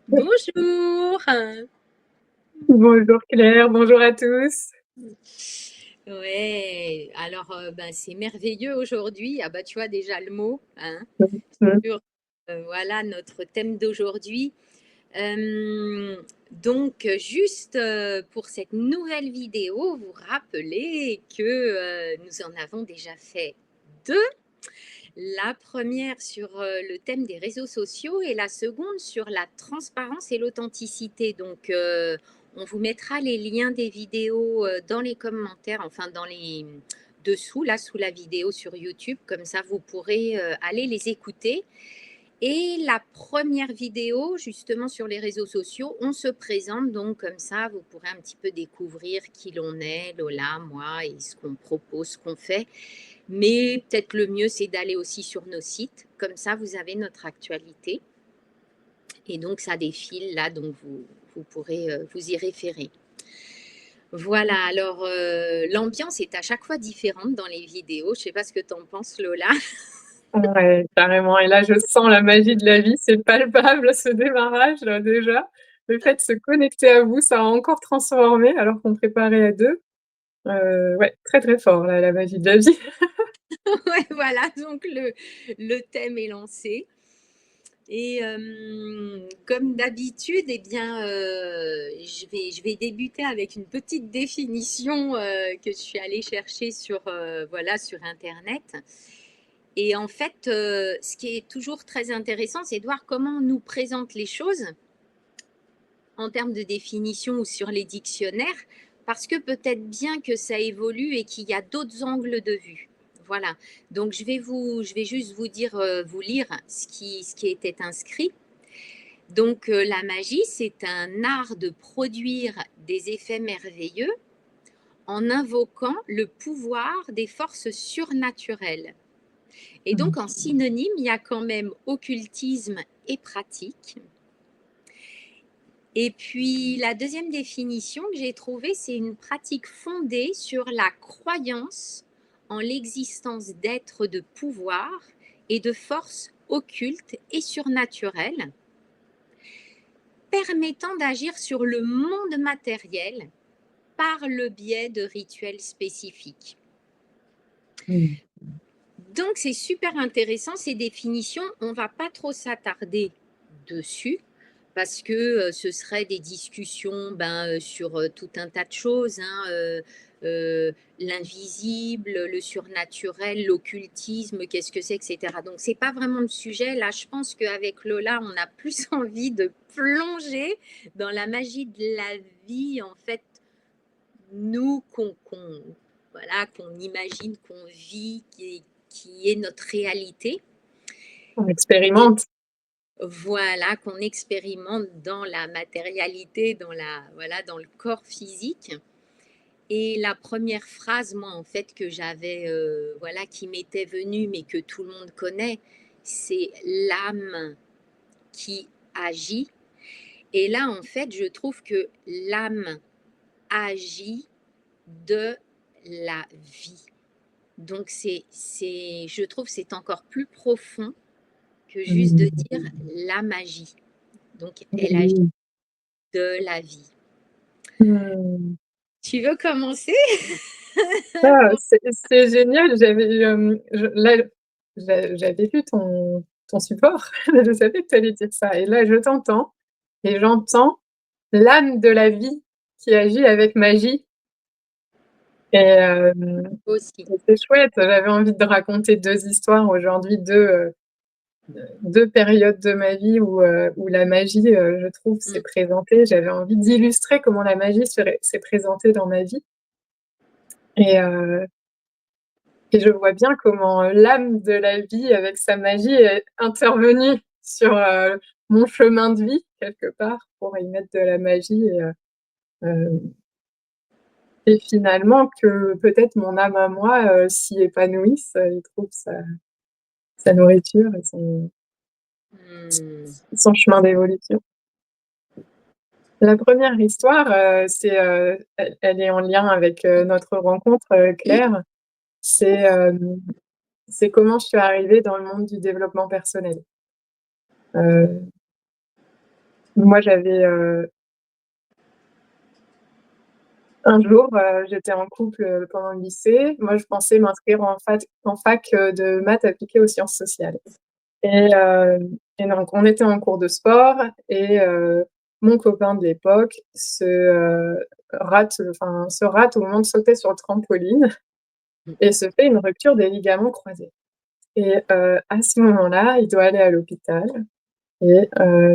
Bonjour. Bonjour Claire, bonjour à tous. Ouais, alors ben, c'est merveilleux aujourd'hui. Ah bah tu vois déjà le mot, hein, sur voilà notre thème d'aujourd'hui. Donc juste pour cette nouvelle vidéo, vous rappelez que nous en avons déjà fait deux. La première sur le thème des réseaux sociaux et la seconde sur la transparence et l'authenticité. Donc, on vous mettra les liens des vidéos dans les commentaires, enfin dans les dessous, là sous la vidéo sur YouTube. Comme ça, vous pourrez aller les écouter. Et la première vidéo, justement sur les réseaux sociaux, on se présente donc comme ça, vous pourrez un petit peu découvrir qui l'on est, Lola, moi, et ce qu'on propose, ce qu'on fait. Mais peut-être le mieux, c'est d'aller aussi sur nos sites. Comme ça, vous avez notre actualité. Et donc, ça défile là, donc vous pourrez vous y référer. Voilà, alors l'ambiance est à chaque fois différente dans les vidéos. Je ne sais pas ce que tu en penses, Lola. Ouais, carrément. Et là, je sens la magie de la vie, c'est palpable ce démarrage là, déjà. Le fait de se connecter à vous, ça a encore transformé alors qu'on préparait à deux. Ouais, très très fort là, la magie de la vie. Ouais, voilà, donc le thème est lancé. Et comme d'habitude, eh bien, je vais débuter avec une petite définition que je suis allée chercher sur, voilà, sur Internet. Et en fait, ce qui est toujours très intéressant, c'est de voir comment on nous présente les choses en termes de définition ou sur les dictionnaires, parce que peut-être bien que ça évolue et qu'il y a d'autres angles de vue. Voilà. Donc je vais juste vous dire, vous lire ce qui était inscrit. Donc la magie, c'est un art de produire des effets merveilleux en invoquant le pouvoir des forces surnaturelles. Et donc en synonyme, il y a quand même occultisme et pratique. Et puis la deuxième définition que j'ai trouvée, c'est une pratique fondée sur la croyance en l'existence d'êtres de pouvoir et de forces occultes et surnaturelles permettant d'agir sur le monde matériel par le biais de rituels spécifiques. Donc c'est super intéressant ces définitions, on ne va pas trop s'attarder dessus parce que ce serait des discussions sur tout un tas de choses, hein, l'invisible, le surnaturel, l'occultisme, qu'est-ce que c'est, etc. Donc c'est pas vraiment le sujet. Là, je pense qu'avec Lola, on a plus envie de plonger dans la magie de la vie, en fait, nous voilà, qu'on imagine, qu'on vit, qui est notre réalité. On Et expérimente. voilà, qu'on expérimente dans la matérialité, voilà, dans le corps physique. Et la première phrase, moi, en fait, que j'avais, voilà, qui m'était venue, mais que tout le monde connaît, c'est l'âme qui agit. Et là, en fait, je trouve que l'âme agit de la vie. Donc, je trouve que c'est encore plus profond que juste de dire la magie. Donc, elle agit de la vie. Tu veux commencer? Ah, c'est génial. J'avais vu ton support. Je savais que tu allais dire ça. Et là, je t'entends et j'entends l'âme de la vie qui agit avec magie. Et Aussi. c'est chouette. J'avais envie de raconter deux histoires aujourd'hui, deux périodes de ma vie où la magie, je trouve, s'est présentée. J'avais envie d'illustrer comment la magie s'est présentée dans ma vie. Et, et je vois bien comment l'âme de la vie, avec sa magie, est intervenue sur mon chemin de vie, quelque part, pour y mettre de la magie. Et, et finalement que peut-être mon âme à moi, s'y épanouisse, et trouve sa nourriture et Mmh. son chemin d'évolution. La première histoire, elle est en lien avec, notre rencontre, Claire. C'est, c'est comment je suis arrivée dans le monde du développement personnel. Heu, moi j'avais, un jour, j'étais en couple, pendant le lycée. Moi je pensais m'inscrire en fac, de maths appliquées aux sciences sociales. Et donc on était en cours de sport et mon copain de l'époque se rate au moment de sauter sur le trampoline et se fait une rupture des ligaments croisés. Et à ce moment-là, il doit aller à l'hôpital et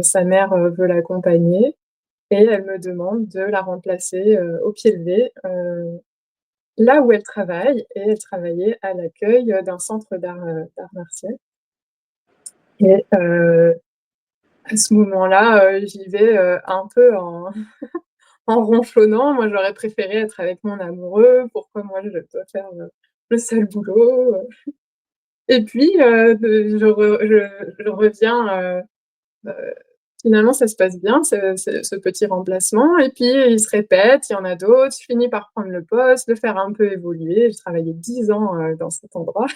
sa mère, veut l'accompagner et elle me demande de la remplacer, au pied levé, là où elle travaille, et elle travaillait à l'accueil, d'un centre d'arts martiaux. Et à ce moment-là, j'y vais, un peu en ronchonnant. Moi, j'aurais préféré être avec mon amoureux. Pourquoi moi je dois faire le sale boulot? Et puis, je reviens, finalement ça se passe bien, ce petit remplacement, et puis il se répète, il y en a d'autres. Je finis par prendre le poste, le faire un peu évoluer. J'ai travaillé 10 ans, dans cet endroit.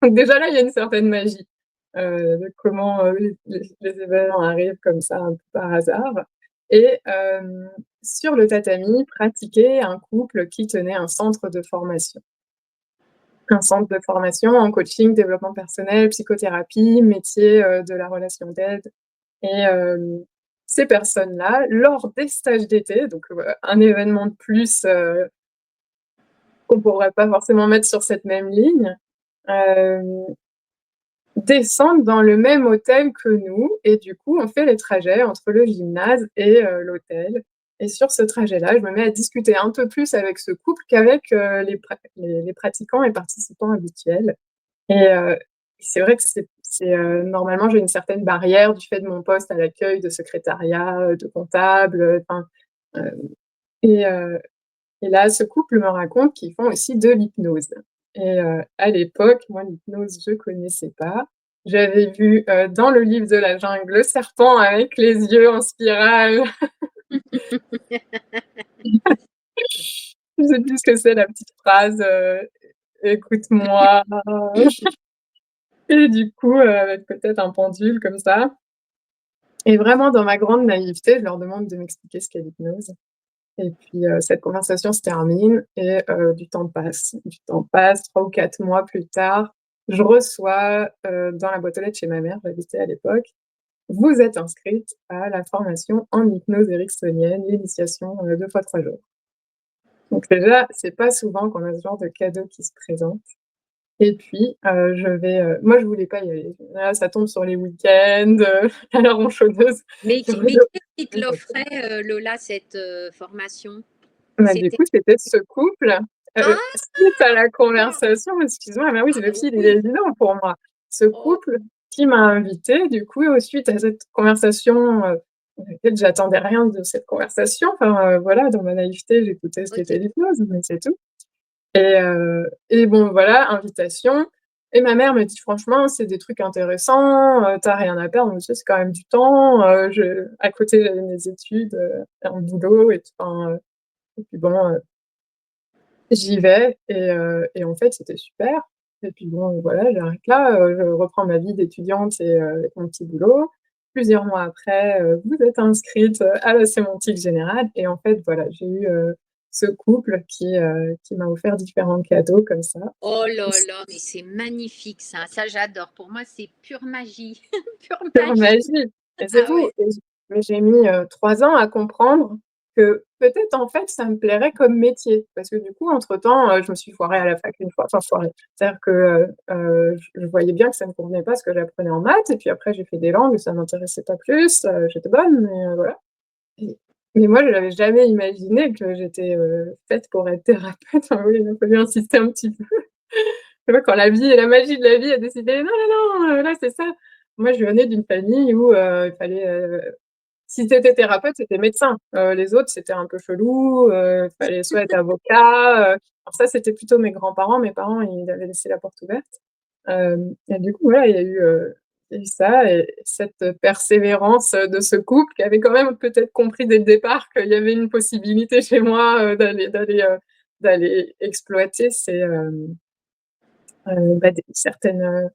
Donc déjà là, il y a une certaine magie, de comment, les événements arrivent comme ça un peu par hasard. Et sur le tatami, pratiquait un couple qui tenait un centre de formation. Un centre de formation en coaching, développement personnel, psychothérapie, métier, de la relation d'aide. Et ces personnes-là, lors des stages d'été, donc un événement de plus, qu'on pourrait pas forcément mettre sur cette même ligne, hem descendent dans le même hôtel que nous, et du coup, on fait les trajets entre le gymnase et l'hôtel. Et sur ce trajet-là, je me mets à discuter un peu plus avec ce couple qu'avec, les pratiquants et participants habituels. Et c'est vrai que normalement, j'ai une certaine barrière du fait de mon poste à l'accueil, de secrétariat, de comptable, enfin, heu et heu et là, ce couple me raconte qu'ils font aussi de l'hypnose. Et à l'époque, moi, l'hypnose, je connaissais pas. J'avais vu, dans le livre de la jungle, le serpent avec les yeux en spirale. Je sais plus ce que c'est la petite phrase, «Écoute-moi», et du coup, avec peut-être un pendule comme ça, et vraiment dans ma grande naïveté, je leur demande de m'expliquer ce qu'est l'hypnose. Et puis, cette conversation se termine et du temps passe. Du temps passe, 3 ou 4 mois plus tard, je reçois, dans la boîte aux lettres chez ma mère, j'habitais à l'époque: «Vous êtes inscrite à la formation en hypnose ericksonienne, l'initiation, 2 fois 3 jours». Donc déjà, c'est pas souvent qu'on a ce genre de cadeau qui se présente. Et puis, moi je voulais pas y aller. Là, ça tombe sur les week-ends, à la ronchonneuse. Mais qui est-ce qui te l'offrait, Lola, cette, formation? Bah, du C'était coup, c'était ce couple, ah! suite à la conversation, excuse-moi, mais oui, le fil, il est Oui. évident pour moi. Ce Oh, couple qui m'a invitée, du coup, suite à cette conversation, dans laquelle j'attendais rien de cette conversation, enfin, voilà, dans ma naïveté, j'écoutais ce OK. qu'était l'hypnose, mais c'est tout. Et bon, voilà, invitation, et ma mère me dit: «Franchement, c'est des trucs intéressants, tu rien à perdre». Je me «C'est quand même du temps», à côté, j'avais mes études, un boulot et tout, enfin, et puis bon, j'y vais, et en fait, c'était super. Et puis bon, voilà, j'arrête là, je reprends ma vie d'étudiante et avec mon petit boulot. Plusieurs mois après, vous êtes inscrite, à la sémantique générale, et en fait, voilà, j'ai eu, ce couple qui m'a offert différents cadeaux comme ça. Oh Et là c'est là, mais c'est magnifique ça j'adore. Pour moi, c'est pure magie, pure pure magie. magie, et c'est Ah tout. ouais. Et j'ai mis, 3 ans à comprendre que peut-être, en fait, ça me plairait comme métier. Parce que du coup, entre-temps, je me suis foirée à la fac une fois, enfin foirée, c'est-à-dire que, je voyais bien que ça me convenait pas ce que j'apprenais en maths, et puis après j'ai fait des langues et ça m'intéressait pas plus, j'étais bonne, mais voilà. Et mais moi, je n'avais jamais imaginé que j'étais, faite pour être thérapeute. Enfin oui, il a fallu insister un petit peu. Tu vois, quand la vie et la magie de la vie a décidé: «Non, non, non, là, c'est ça». Moi, je venais d'une famille où, il fallait, si tu étais thérapeute, c'était médecin. Les autres, c'était un peu chelou, fallait soit être avocat, alors ça, c'était plutôt mes grands-parents. Mes parents, ils avaient laissé la porte ouverte. Et du coup, voilà, il y a eu ça et cette persévérance, de ce couple qui avait quand même peut-être compris dès le départ qu'il y avait une possibilité chez moi, d'aller exploiter ces, bah, des certaines,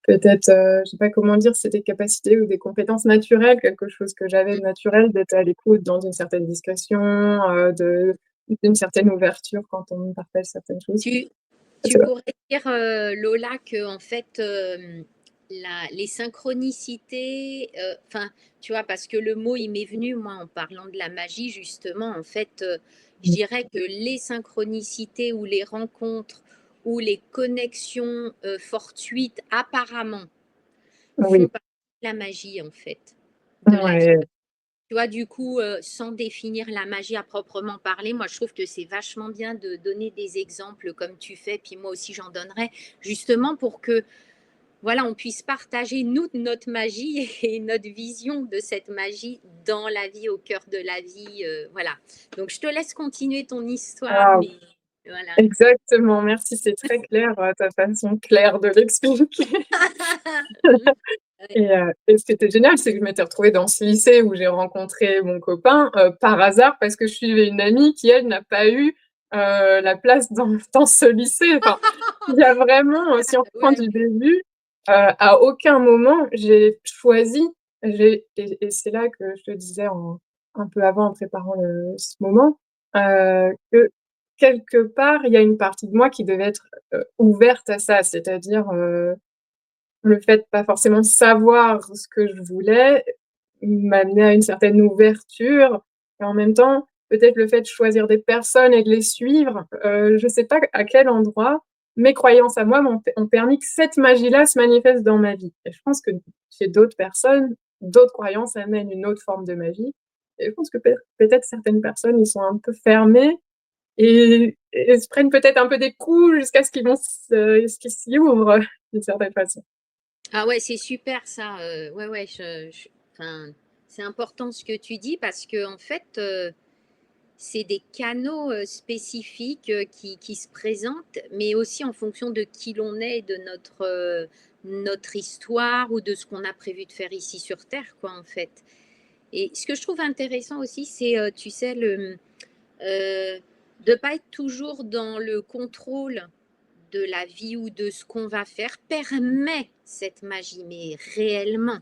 peut-être, je sais pas comment dire, c'est des capacités ou des compétences naturelles, quelque chose que j'avais de naturel, d'être à l'écoute dans une certaine discrétion, d'une certaine ouverture quand on me partage certaines choses. Tu, Je tu sais pas. pourrais dire, Lola, que en fait, les synchronicités, enfin, tu vois, parce que le mot, il m'est venu, moi, en parlant de la magie, justement, en fait, je Mmh. dirais que les synchronicités ou les rencontres ou les connexions fortuites, apparemment, font Oui, partie de la magie, en fait, de la vie. ouais. Tu vois, du coup, sans définir la magie à proprement parler, moi, je trouve que c'est vachement bien de donner des exemples comme tu fais, puis moi aussi, j'en donnerai, justement pour que, voilà, on puisse partager, nous, notre magie et notre vision de cette magie dans la vie, au cœur de la vie. Voilà. Donc, je te laisse continuer ton histoire, Waouh, mais voilà. exactement, merci, c'est très clair, ta façon claire de l'expliquer. Ouais. Et ce qui était génial, c'est que je m'étais retrouvée dans ce lycée où j'ai rencontré mon copain, par hasard parce que je suivais une amie qui, elle, n'a pas eu, la place dans ce lycée. Enfin, il y a vraiment, si on reprend Ouais. du début, à aucun moment j'ai choisi, et c'est là que je te disais un peu avant en préparant ce moment, que quelque part, il y a une partie de moi qui devait être, ouverte à ça. C'est-à-dire, le fait de pas forcément savoir ce que je voulais m'amenait à une certaine ouverture et en même temps, peut-être le fait de choisir des personnes et de les suivre, je sais pas à quel endroit, mes croyances à moi ont permis que cette magie-là se manifeste dans ma vie et je pense que chez d'autres personnes, d'autres croyances amènent une autre forme de magie et je pense que peut-être certaines personnes, ils sont un peu fermées et se prennent peut-être un peu des coups jusqu'à ce qu'ils s'y ouvrent d'une certaine façon. Ah ouais, c'est super ça. Ouais, ouais, enfin, c'est important ce que tu dis parce que en fait, c'est des canaux spécifiques qui se présentent, mais aussi en fonction de qui l'on est, de notre histoire ou de ce qu'on a prévu de faire ici sur Terre, quoi, en fait. Et ce que je trouve intéressant aussi, c'est, tu sais, de ne pas être toujours dans le contrôle de la vie ou de ce qu'on va faire, permet cette magie, mais réellement.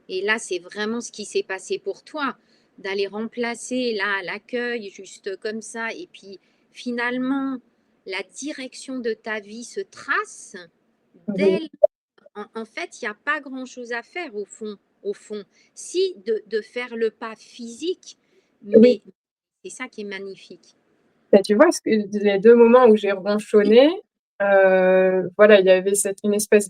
Et là, c'est vraiment ce qui s'est passé pour toi, d'aller remplacer là l'accueil juste comme ça. Et puis finalement, la direction de ta vie se trace Oui. dès. En fait, il n'y a pas grand-chose à faire au fond. Au fond, si de faire le pas physique, Oui, mais c'est ça qui est magnifique. bah, tu vois, les 2 moments où j'ai ronchonné, voilà, il y avait une espèce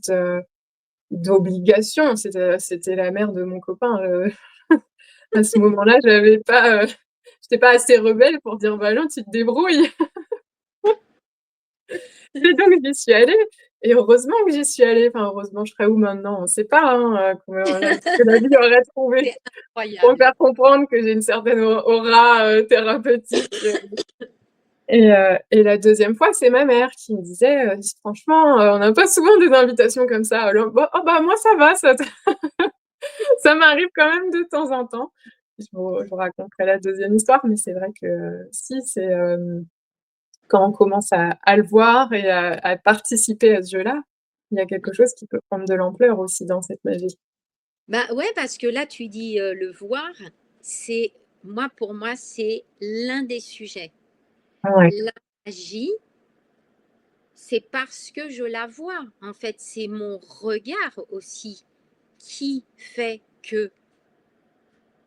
d'obligation. C'était la mère de mon copain, à ce moment-là, j'étais pas assez rebelle pour dire: «Bah non, tu te débrouilles». Et donc j'y suis allée et heureusement que j'y suis allée. Enfin, heureusement, je serais où maintenant? On sait pas, hein, ce que la vie aurait trouvé C'est pour me incroyable. faire comprendre que j'ai une certaine aura, thérapeutique. Et la deuxième fois, c'est ma mère qui me disait, «Franchement, on n'a pas souvent des invitations comme ça». Alors, bah, oh bah, moi ça va, ça m'arrive quand même de temps en temps. Je vous raconterai la deuxième histoire, mais c'est vrai que si, c'est, quand on commence à le voir et à participer à ce jeu-là, il y a quelque chose qui peut prendre de l'ampleur aussi dans cette magie. Bah ouais, parce que là, tu dis le voir, c'est moi pour moi, c'est l'un des sujets. Ouais. La magie, c'est parce que je la vois. En fait, c'est mon regard aussi qui fait que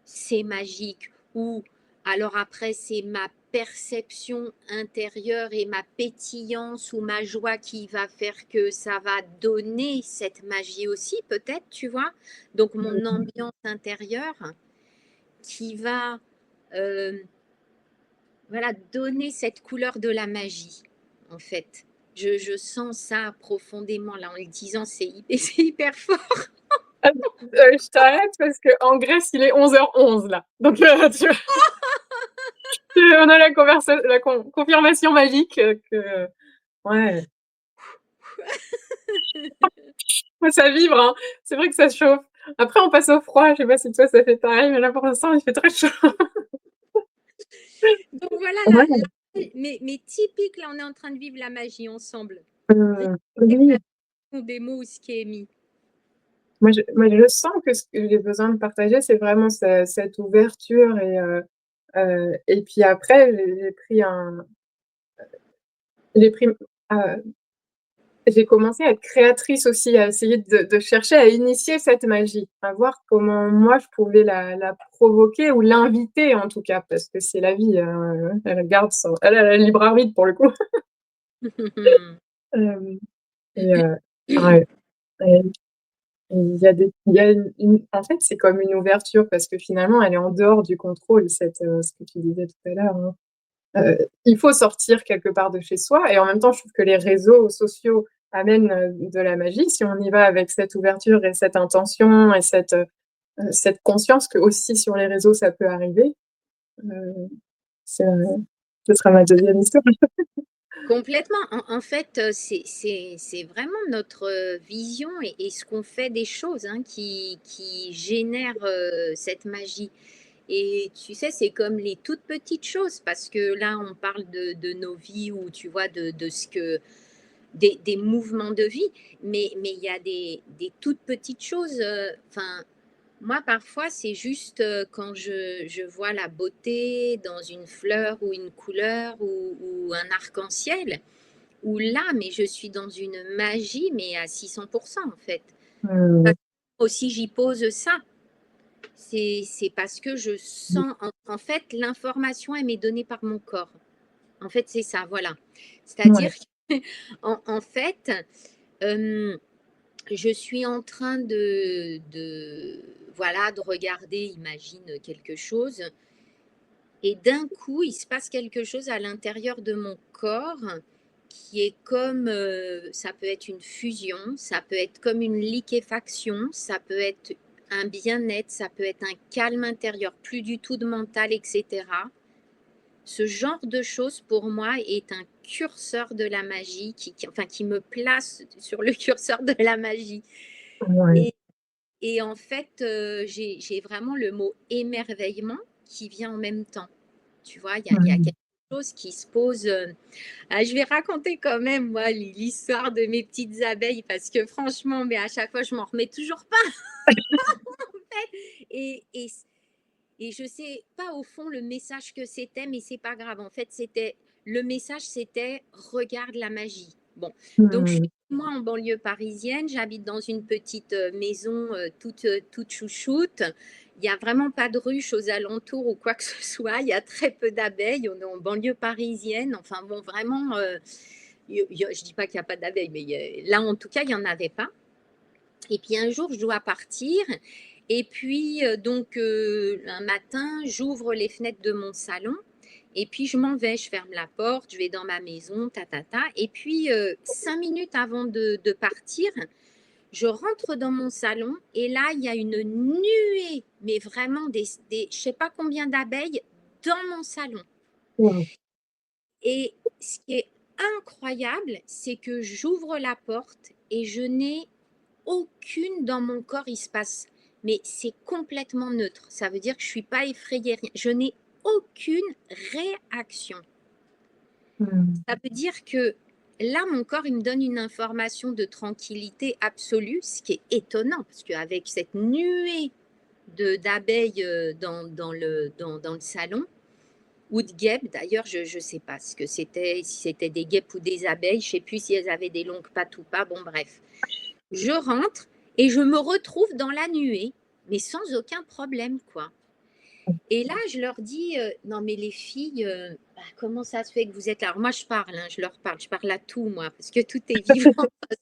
c'est magique. Ou alors après, c'est ma perception intérieure et ma pétillance ou ma joie qui va faire que ça va donner cette magie aussi, peut-être, tu vois. Donc mon Mmh. ambiance intérieure qui va euh, voilà, donner cette couleur de la magie, en fait. Je sens ça profondément, là, en le disant, c'est hyper, c'est hyper fort. Je t'arrête parce qu'en Grèce, il est 11h11 là. Donc, tu vois, on a la confirmation magique que, ouais, ça vibre, hein. C'est vrai que ça chauffe. Après, on passe au froid. Je sais pas si toi, ça fait pareil, mais là, pour l'instant, il fait très chaud. Donc voilà, Ouais, mais typique, là, on est en train de vivre la magie ensemble. Rien qu'avec la oui. façon des mots ou ce qui est mis. Moi, je sens que ce que j'ai besoin de partager, c'est vraiment cette ouverture et puis après, j'ai pris, j'ai commencé à être créatrice aussi, à essayer de chercher à initier cette magie, à voir comment moi je pouvais la provoquer ou l'inviter en tout cas, parce que c'est la vie, elle a la libre arbitre pour le coup. Hem et ouais, et il y a en fait, c'est comme une ouverture parce que finalement, elle est en dehors du contrôle, ce que tu disais tout à l'heure, hein. Il faut sortir quelque part de chez soi et en même temps, je trouve que les réseaux sociaux amènent, de la magie si on y va avec cette ouverture et cette intention et cette conscience qu'aussi sur les réseaux, ça peut arriver. Heu, ça Ce sera ma deuxième histoire. Complètement. En fait, c'est vraiment notre, vision et ce qu'on fait des choses, hein, qui génère, cette magie et tu sais, c'est comme les toutes petites choses parce que là, on parle de nos vies ou tu vois, de ce que des mouvements de vie, mais il y a des toutes petites choses, enfin, moi, parfois, c'est juste, quand je vois la beauté dans une fleur ou une couleur ou un arc-en-ciel, où là, mais je suis dans une magie, mais à 600% en fait. Mmh. Parce que aussi j'y pose ça. C'est parce que je sens, en fait, l'information, elle m'est donnée par mon corps. En fait, c'est ça, voilà. C'est-à-dire Ouais. qu'en fait, euh, je suis en train voilà, de regarder, imagine quelque chose, et d'un coup, il se passe quelque chose à l'intérieur de mon corps qui est comme, ça peut être une fusion, ça peut être comme une liquéfaction, ça peut être un bien-être, ça peut être un calme intérieur, plus du tout de mental, etc. Ce genre de choses, pour moi, est un curseur de la magie, enfin, qui me place sur le curseur de la magie. Ouais. Et, et en fait, j'ai vraiment le mot émerveillement qui vient en même temps. Tu vois, il y a Mmh. quelque chose qui se pose. Ah, je vais raconter quand même, moi, l'histoire de mes petites abeilles, parce que franchement, mais à chaque fois, je m'en remets toujours pas. Et, et je sais pas au fond le message que c'était, mais c'est pas grave. En fait, le message, c'était regarde la magie. Bon, donc je suis Mmh. moi en banlieue parisienne, j'habite dans une petite maison toute chouchoute. Il n'y a vraiment pas de ruches aux alentours ou quoi que ce soit. Il y a très peu d'abeilles. On est en banlieue parisienne. Enfin bon, vraiment, je dis pas qu'il n'y a pas d'abeilles, mais là en tout cas, il n'y en avait pas. Et puis un jour, je dois partir. Et puis, un matin, j'ouvre les fenêtres de mon salon. Et puis, je m'en vais, je ferme la porte, je vais dans ma maison, ta, ta, ta. Et puis, 5 minutes avant de partir, je rentre dans mon salon. Et là, il y a une nuée, mais vraiment je ne sais pas combien d'abeilles dans mon salon. Waouh. Et ce qui est incroyable, c'est que j'ouvre la porte et je n'ai aucune dans mon corps, il se passe. Mais c'est complètement neutre. Ça veut dire que je ne suis pas effrayée, rien. Je n'ai aucune réaction. Mmh. Ça veut dire que là, mon corps, il me donne une information de tranquillité absolue, ce qui est étonnant, parce qu'avec cette nuée d'abeilles dans le salon, ou de guêpes, d'ailleurs, je ne sais pas ce que c'était, si c'était des guêpes ou des abeilles, je ne sais plus si elles avaient des longues pattes ou pas, bon bref. Je rentre et je me retrouve dans la nuée, mais sans aucun problème, quoi. Et là, je leur dis, non mais les filles, bah, comment ça se fait que vous êtes là? Alors moi, je parle, hein, je leur parle, je parle à tout, moi, parce que tout est vivant,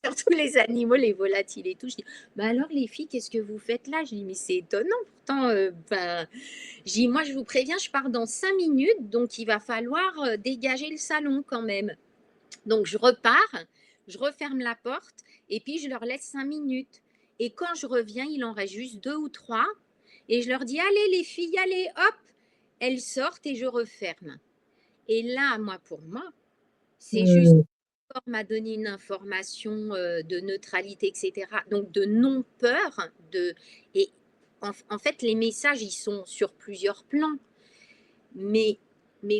surtout les animaux, les volatiles et tout. Je dis, bah alors les filles, qu'est-ce que vous faites là? Je dis, mais c'est étonnant, pourtant, ben, je dis, moi, je vous préviens, je pars dans 5 minutes, donc il va falloir dégager le salon quand même. Donc je repars, je referme la porte et puis je leur laisse 5 minutes. et quand je reviens, il en reste juste 2 ou 3 et je leur dis: «Allez les filles, allez, hop!» Elles sortent et je referme et là, moi, pour moi, c'est juste Mmh. m'a donné une information, de neutralité et cetera, donc de non-peur, de et en fait, les messages, ils sont sur plusieurs plans, mais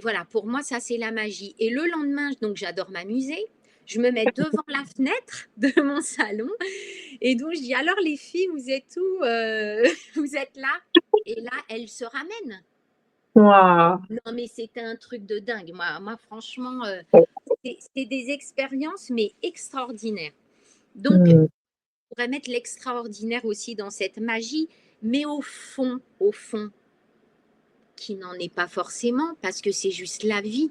voilà, pour moi, ça, c'est la magie et le lendemain, donc j'adore m'amuser, je me mets devant la fenêtre de mon salon et donc je dis: «Alors les filles, vous êtes où, Vous êtes là?» Et là, elles se ramènent. Waouh! Non, mais c'était un truc de dingue. Moi franchement, c'est des expériences, mais extraordinaires. Donc, Mmh. on pourrait mettre l'extraordinaire aussi dans cette magie, mais au fond, qui n'en est pas forcément, parce que c'est juste la vie.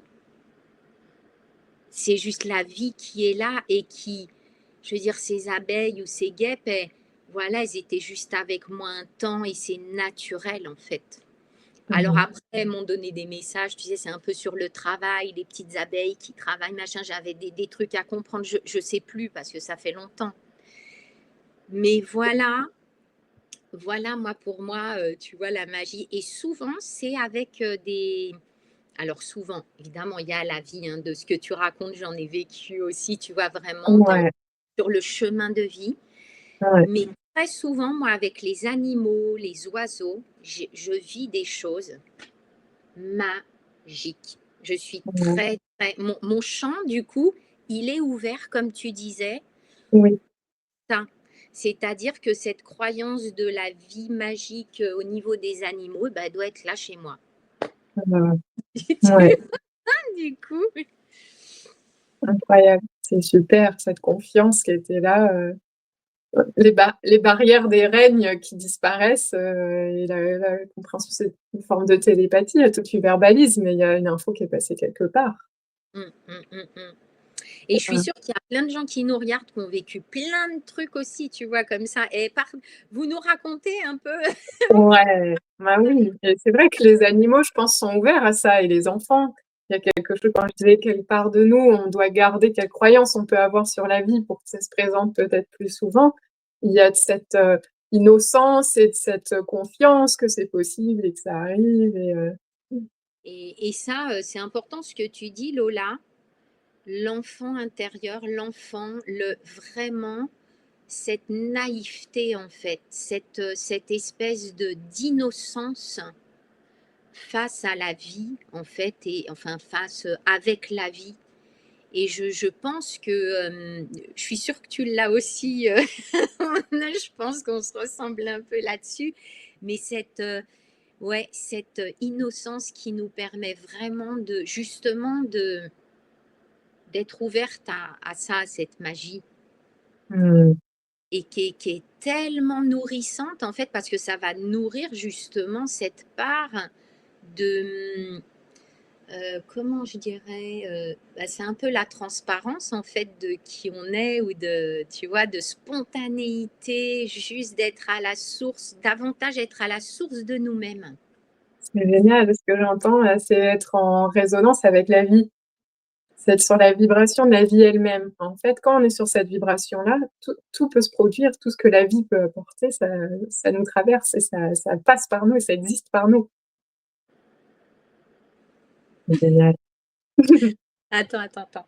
C'est juste la vie qui est là et qui, je veux dire, ces abeilles ou ces guêpes, voilà, elles étaient juste avec moi un temps et c'est naturel en fait. Alors Mmh. après, elles m'ont donné des messages, tu sais, c'est un peu sur le travail, les petites abeilles qui travaillent, machin, j'avais des trucs à comprendre, je sais plus parce que ça fait longtemps. Mais voilà, voilà, moi, pour moi, tu vois, la magie. Et souvent, c'est avec des... Alors souvent, évidemment, il y a la vie hein, de ce que tu racontes, j'en ai vécu aussi, tu vois, vraiment Ouais, sur le chemin de vie. ouais. Mais très souvent, moi, avec les animaux, les oiseaux, je vis des choses magiques. Je suis Mmh. très, très... Mon champ, du coup, il est ouvert, comme tu disais, Oui. ça. C'est-à-dire que cette croyance de la vie magique au niveau des animaux, bah, elle doit être là chez moi. Mmh. Tu Ouais, vois, du coup. incroyable. C'est super, cette confiance qui était là, les barrières des règnes qui disparaissent, et la compréhension, c'est une forme de télépathie. Toi, tu verbalises, mais il y a une info qui est passée quelque part. Et je suis Mmh. sûre qu'il y a plein de gens qui nous regardent, qui ont vécu plein de trucs aussi, tu vois, comme ça. Et vous nous racontez un peu. Ouais, bah, oui et c'est vrai que les animaux, je pense, sont ouverts à ça et les enfants. Il y a quelque chose quand je disais quelle part de nous on doit garder, quelle croyance on peut avoir sur la vie pour que ça se présente peut-être plus souvent. Il y a de cette, innocence et de cette, confiance que c'est possible et que ça arrive et Et ça, c'est important ce que tu dis, Lola. L'enfant intérieur, l'enfant, vraiment, cette naïveté, en fait, cette espèce d'innocence face à la vie, en fait, et enfin, face avec la vie. Et je pense que, je suis sûre que tu l'as aussi, je pense qu'on se ressemble un peu là-dessus, mais ouais, cette innocence qui nous permet vraiment de, justement, d'être ouverte à ça, à cette magie, mmh, et qui est tellement nourrissante, en fait, parce que ça va nourrir justement cette part de, comment je dirais, bah, c'est un peu la transparence en fait de qui on est ou de, tu vois, de spontanéité, juste d'être à la source, davantage être à la source de nous-mêmes. c'est génial. Ce que j'entends là, c'est être en résonance avec la vie. C'est être sur la vibration de la vie elle-même. En fait, quand on est sur cette vibration-là, tout peut se produire, tout ce que la vie peut apporter, ça nous traverse et ça passe par nous et ça existe par nous. C'est génial. Attends, attends, attends.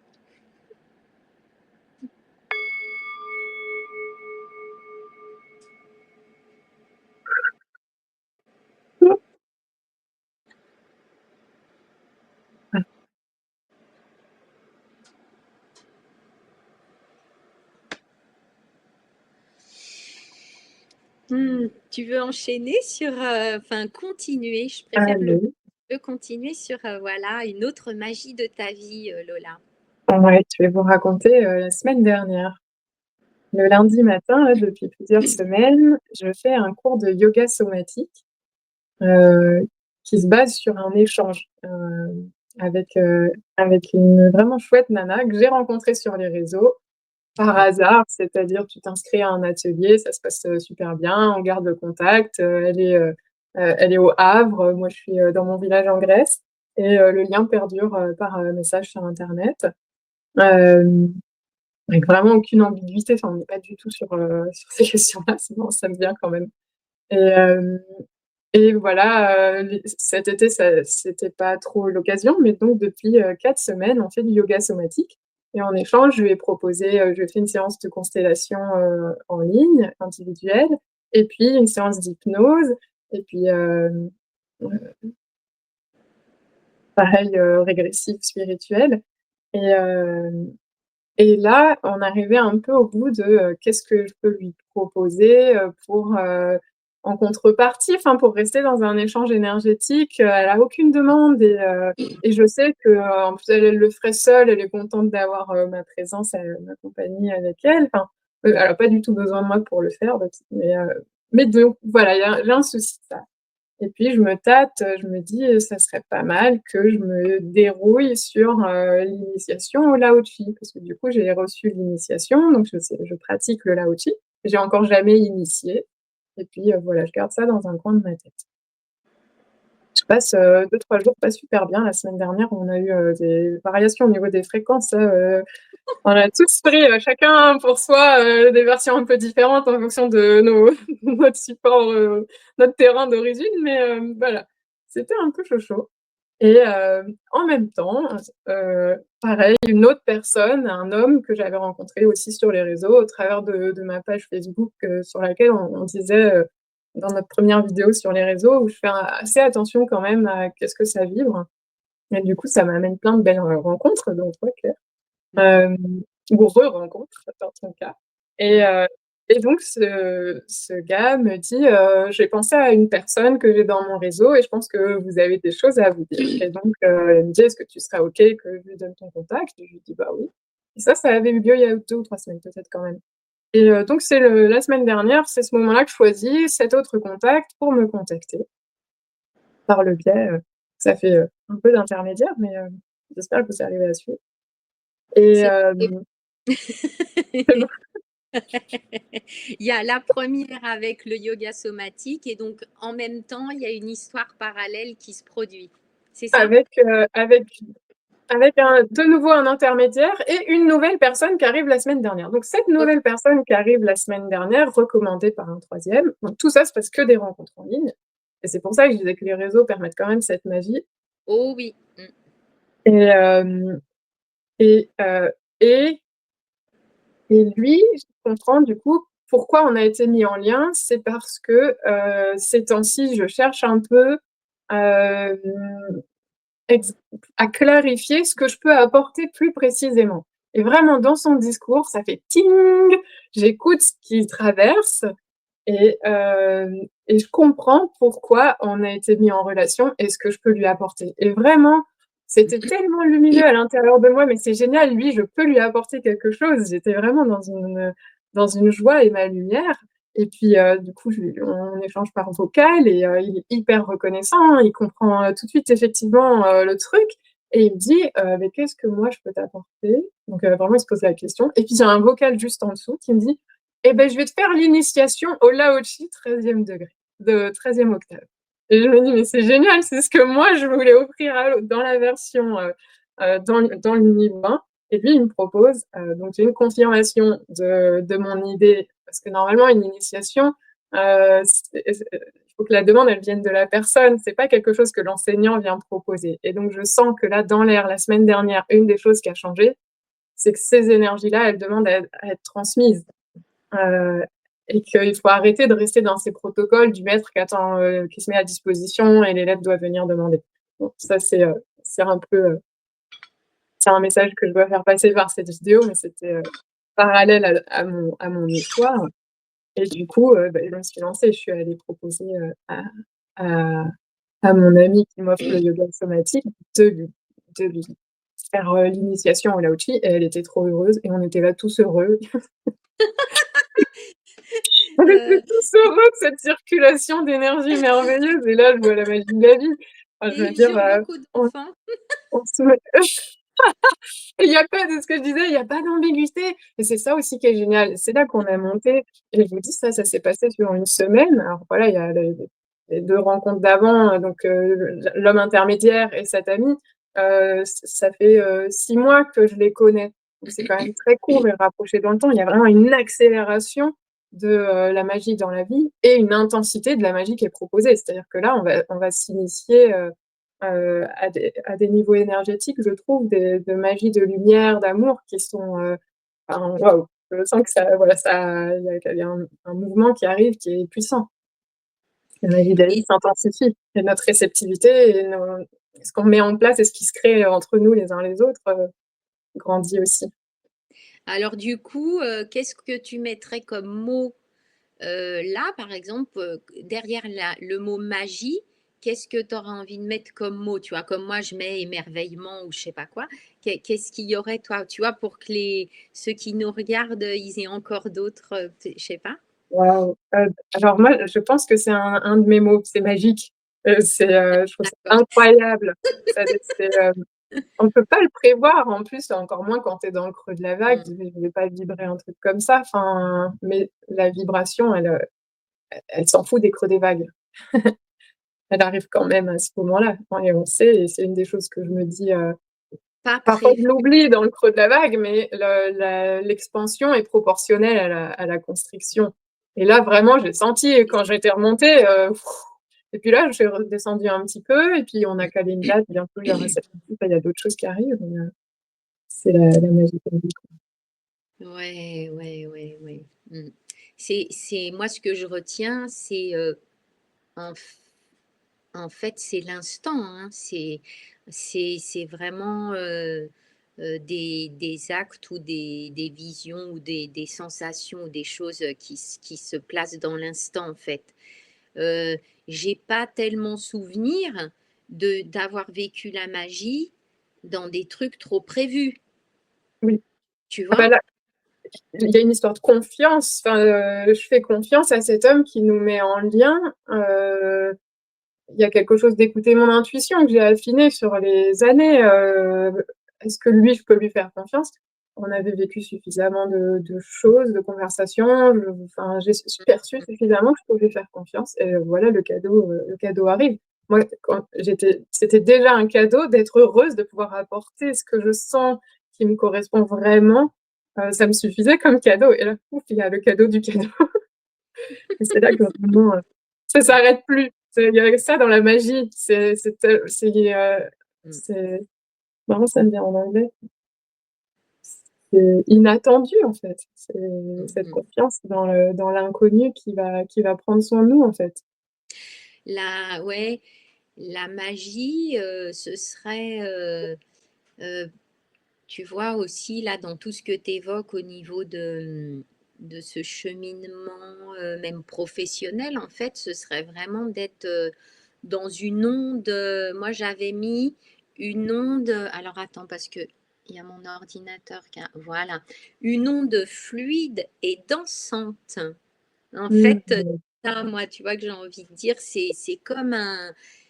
Tu veux enchaîner sur, enfin continuer, je préfère Allez, continuer sur voilà une autre magie de ta vie, Lola. ouais, je vais vous raconter, la semaine dernière. Le lundi matin, là, depuis plusieurs semaines, je fais un cours de yoga somatique, heu, qui se base sur un échange, avec une vraiment chouette nana que j'ai rencontrée sur les réseaux. Par hasard, c'est-à-dire tu t'inscris à un atelier, ça se passe, super bien, on garde le contact, elle est au Havre, moi je suis, dans mon village en Grèce et le lien perdure, par, message sur internet. Hem avec vraiment aucune ambiguïté. Enfin, on n'est pas du tout sur ces questions-là, sinon ça me vient quand même. Et, et voilà, cet été, c'était pas trop l'occasion, mais donc depuis 4 semaines, on fait du yoga somatique. Et en échange, je lui ai proposé, je lui ai fait une séance de constellation en ligne, individuelle, et puis une séance d'hypnose, et puis pareil, régressif spirituel. Et, et là, on arrivait un peu au bout de, qu'est-ce que je peux lui proposer, pour, en contrepartie, enfin pour rester dans un échange énergétique. Elle a aucune demande et je sais que, en plus elle le ferait seule, elle est contente d'avoir, ma présence, ma compagnie avec elle. Enfin, elle a pas du tout besoin de moi pour le faire, mais donc voilà, il y a un souci de ça. Et puis je me tâte, je me dis: «Ça serait pas mal que je me dérouille sur, l'initiation au Lao-Chi». Parce que du coup, j'ai reçu l'initiation, donc je pratique le Lao-Chi. J'ai encore jamais initié et puis, voilà, je garde ça dans un coin de ma tête. Je passe, 2-3 jours pas super bien. La semaine dernière, on a eu, des variations au niveau des fréquences, là, on a tous pris, chacun pour soi, des versions un peu différentes en fonction de nos notre support, notre terrain d'origine, mais voilà, c'était un peu chaud et en même temps, pareil, une autre personne, un homme que j'avais rencontré aussi sur les réseaux au travers de ma page Facebook, sur laquelle on disait, dans notre première vidéo sur les réseaux où je fais assez attention quand même à qu'est-ce que ça vibre et du coup, ça m'amène plein de belles, rencontres donc ouais, clair. Hem, ou re-rencontre dans ton cas et heu et donc ce gars me dit, «J'ai pensé à une personne que j'ai dans mon réseau et je pense que vous avez des choses à vous dire» et donc il me dit: «Est-ce que tu serais OK que je lui donne ton contact?» Et je lui dis: «Bah oui» et ça avait eu lieu il y a 2 ou 3 semaines peut-être quand même et donc c'est la semaine dernière, c'est ce moment-là que je choisis cet autre contact pour me contacter par le biais, ça fait, un peu d'intermédiaire mais j'espère que vous arrivez à suivre et C'est Il y a la première avec le yoga somatique et donc en même temps, il y a une histoire parallèle qui se produit. C'est ça? Avec de nouveau un intermédiaire et une nouvelle personne qui arrive la semaine dernière. Donc cette OK. nouvelle personne qui arrive la semaine dernière, recommandée par un troisième. Donc tout ça, c'est parce que des rencontres en ligne et c'est pour ça que je disais que les réseaux permettent quand même cette magie Oh oui. Mmh. et hem et et et lui, je comprends du coup pourquoi on a été mis en lien. C'est parce que, ces temps-ci, je cherche un peu, hem Ex à clarifier ce que je peux apporter plus précisément et vraiment dans son discours, ça fait ting, j'écoute ce qu'il traverse et je comprends pourquoi on a été mis en relation et ce que je peux lui apporter et vraiment, c'était tellement lumineux à l'intérieur de moi, mais c'est génial, lui, je peux lui apporter quelque chose. J'étais vraiment dans une joie et ma lumière et puis, du coup, on échange par vocal et il est hyper reconnaissant. Il comprend, tout de suite effectivement, le truc et il me dit: «Mais qu'est-ce que moi je peux t'apporter?» Donc, vraiment il se pose la question et puis j'ai un vocal juste en dessous qui me dit: eh ben, je vais te faire l'initiation au Lao-Chi 13e degré, de 13e octave. Et je me dis: «Mais c'est génial, c'est ce que moi je voulais offrir à l'autre dans la version, dans le niveau 1» et lui, il me propose, donc j'ai une confirmation de mon idée parce que normalement une initiation, il faut que la demande, elle vienne de la personne. C'est pas quelque chose que l'enseignant vient proposer et donc je sens que là, dans l'air, la semaine dernière, une des choses qui a changé, c'est que ces énergies-là, elles demandent à être transmises. Heu et qu'il faut arrêter de rester dans ces protocoles du maître qui attend, qui se met à disposition et l'élève doit venir demander. Bon, ça c'est un peu, c'est un message que je dois faire passer par cette vidéo, mais c'était, parallèle à mon histoire et du coup, bah, je me suis lancée. Je suis allée proposer, à à mon amie qui m'offre le yoga somatique de lui faire, l'initiation au Lao-Chi et elle était trop heureuse et on était là tous heureux. On était Heu tous heureux de cette circulation d'énergie merveilleuse et là, je vois la magie de la vie. Enfin, je veux et dire, sur beaucoup on d'enfants. on se met il y a pas de ce que je disais, il y a pas d'ambiguïté et c'est ça aussi qui est génial. C'est là qu'on a monté et je vous dis ça s'est passé sur une semaine. Alors voilà, il y a les 2 rencontres d'avant, donc l'homme intermédiaire et cette amie, ça fait, 6 mois que je les connais. où c'est quand même très court et rapproché dans le temps. Il y a vraiment une accélération de, la magie dans la vie et une intensité de la magie qui est proposée. C'est-à-dire que là, on va s'initier, à des niveaux énergétiques, je trouve, de magie, de lumière, d'amour qui sont, enfin, waouh! Je sens que ça voilà, ça il y a un mouvement qui arrive qui est puissant. La magie de la vie Et s'intensifie et notre réceptivité et ce qu'on met en place et ce qui se crée entre nous les uns les autres, grandit aussi. alors du coup, qu'est-ce que tu mettrais comme mot, là, par exemple, derrière le mot magie, qu'est-ce que tu aurais envie de mettre comme mot? Tu vois, comme moi, je mets émerveillement ou je sais pas quoi. Qu'est-ce qu'il y aurait, toi, tu vois, pour que ceux qui nous regardent, ils aient encore d'autres, je sais pas? Waouh! Alors moi, je pense que c'est un de mes mots, c'est magique. Je trouve ça D'accord. incroyable. On ne peut pas le prévoir en plus, encore moins quand tu es dans le creux de la vague. Mmh. Je vais pas vibrer un truc comme ça, enfin, mais la vibration, elle s'en fout des creux des vagues. Elle arrive quand même à ce moment-là, hein, et on sait et c'est une des choses que je me dis, Pas parfois je prévu. l'oublie dans le creux de la vague, mais l'expansion est proportionnelle à la constriction et là, vraiment, j'ai senti quand j'étais remontée, et puis là, je suis redescendue un petit peu et puis on a calé une date, bientôt il y aura cette il y a d'autres choses qui arrivent, mais c'est la magie de la vie, quoi. Ouais, ouais, ouais, ouais. Mmh. C'est moi, ce que je retiens, c'est, en f en fait, c'est l'instant, hein. C'est vraiment, des actes ou des visions ou des sensations ou des choses, qui se placent dans l'instant, en fait. Heu, j'ai pas tellement souvenir d'avoir vécu la magie dans des trucs trop prévus, Oui. tu Ah bah vois? là, il y a une histoire de confiance, enfin, je fais confiance à cet homme qui nous met en lien, il y a quelque chose d'écouter mon intuition que j'ai affiné sur les années, est-ce que lui, je peux lui faire confiance? On avait vécu suffisamment de choses, de conversations, enfin, j'ai perçu suffisamment que je pouvais lui faire confiance et voilà, le cadeau arrive. Moi, quand c'était déjà un cadeau d'être heureuse de pouvoir apporter ce que je sens qui me correspond vraiment, ça me suffisait comme cadeau et là, pouf, il y a le cadeau du cadeau et c'est là que vraiment, ça s'arrête plus. Il y a ça dans la magie, Mmh. c'est maintenant ça me vient en anglais, c'est inattendu en fait. C'est Mmh cette mh. confiance dans l'inconnu qui va prendre soin de nous en fait. Ouais, la magie, ce serait, tu vois aussi là dans tout ce que tu évoques au niveau de ce cheminement, même professionnel en fait, ce serait vraiment d'être, dans une onde, moi j'avais mis une onde, alors attends parce qu'il y a mon ordinateur qui a voilà, une onde fluide et dansante. En fait, Mmh. ça, moi, tu vois, que j'ai envie de dire, c'est comme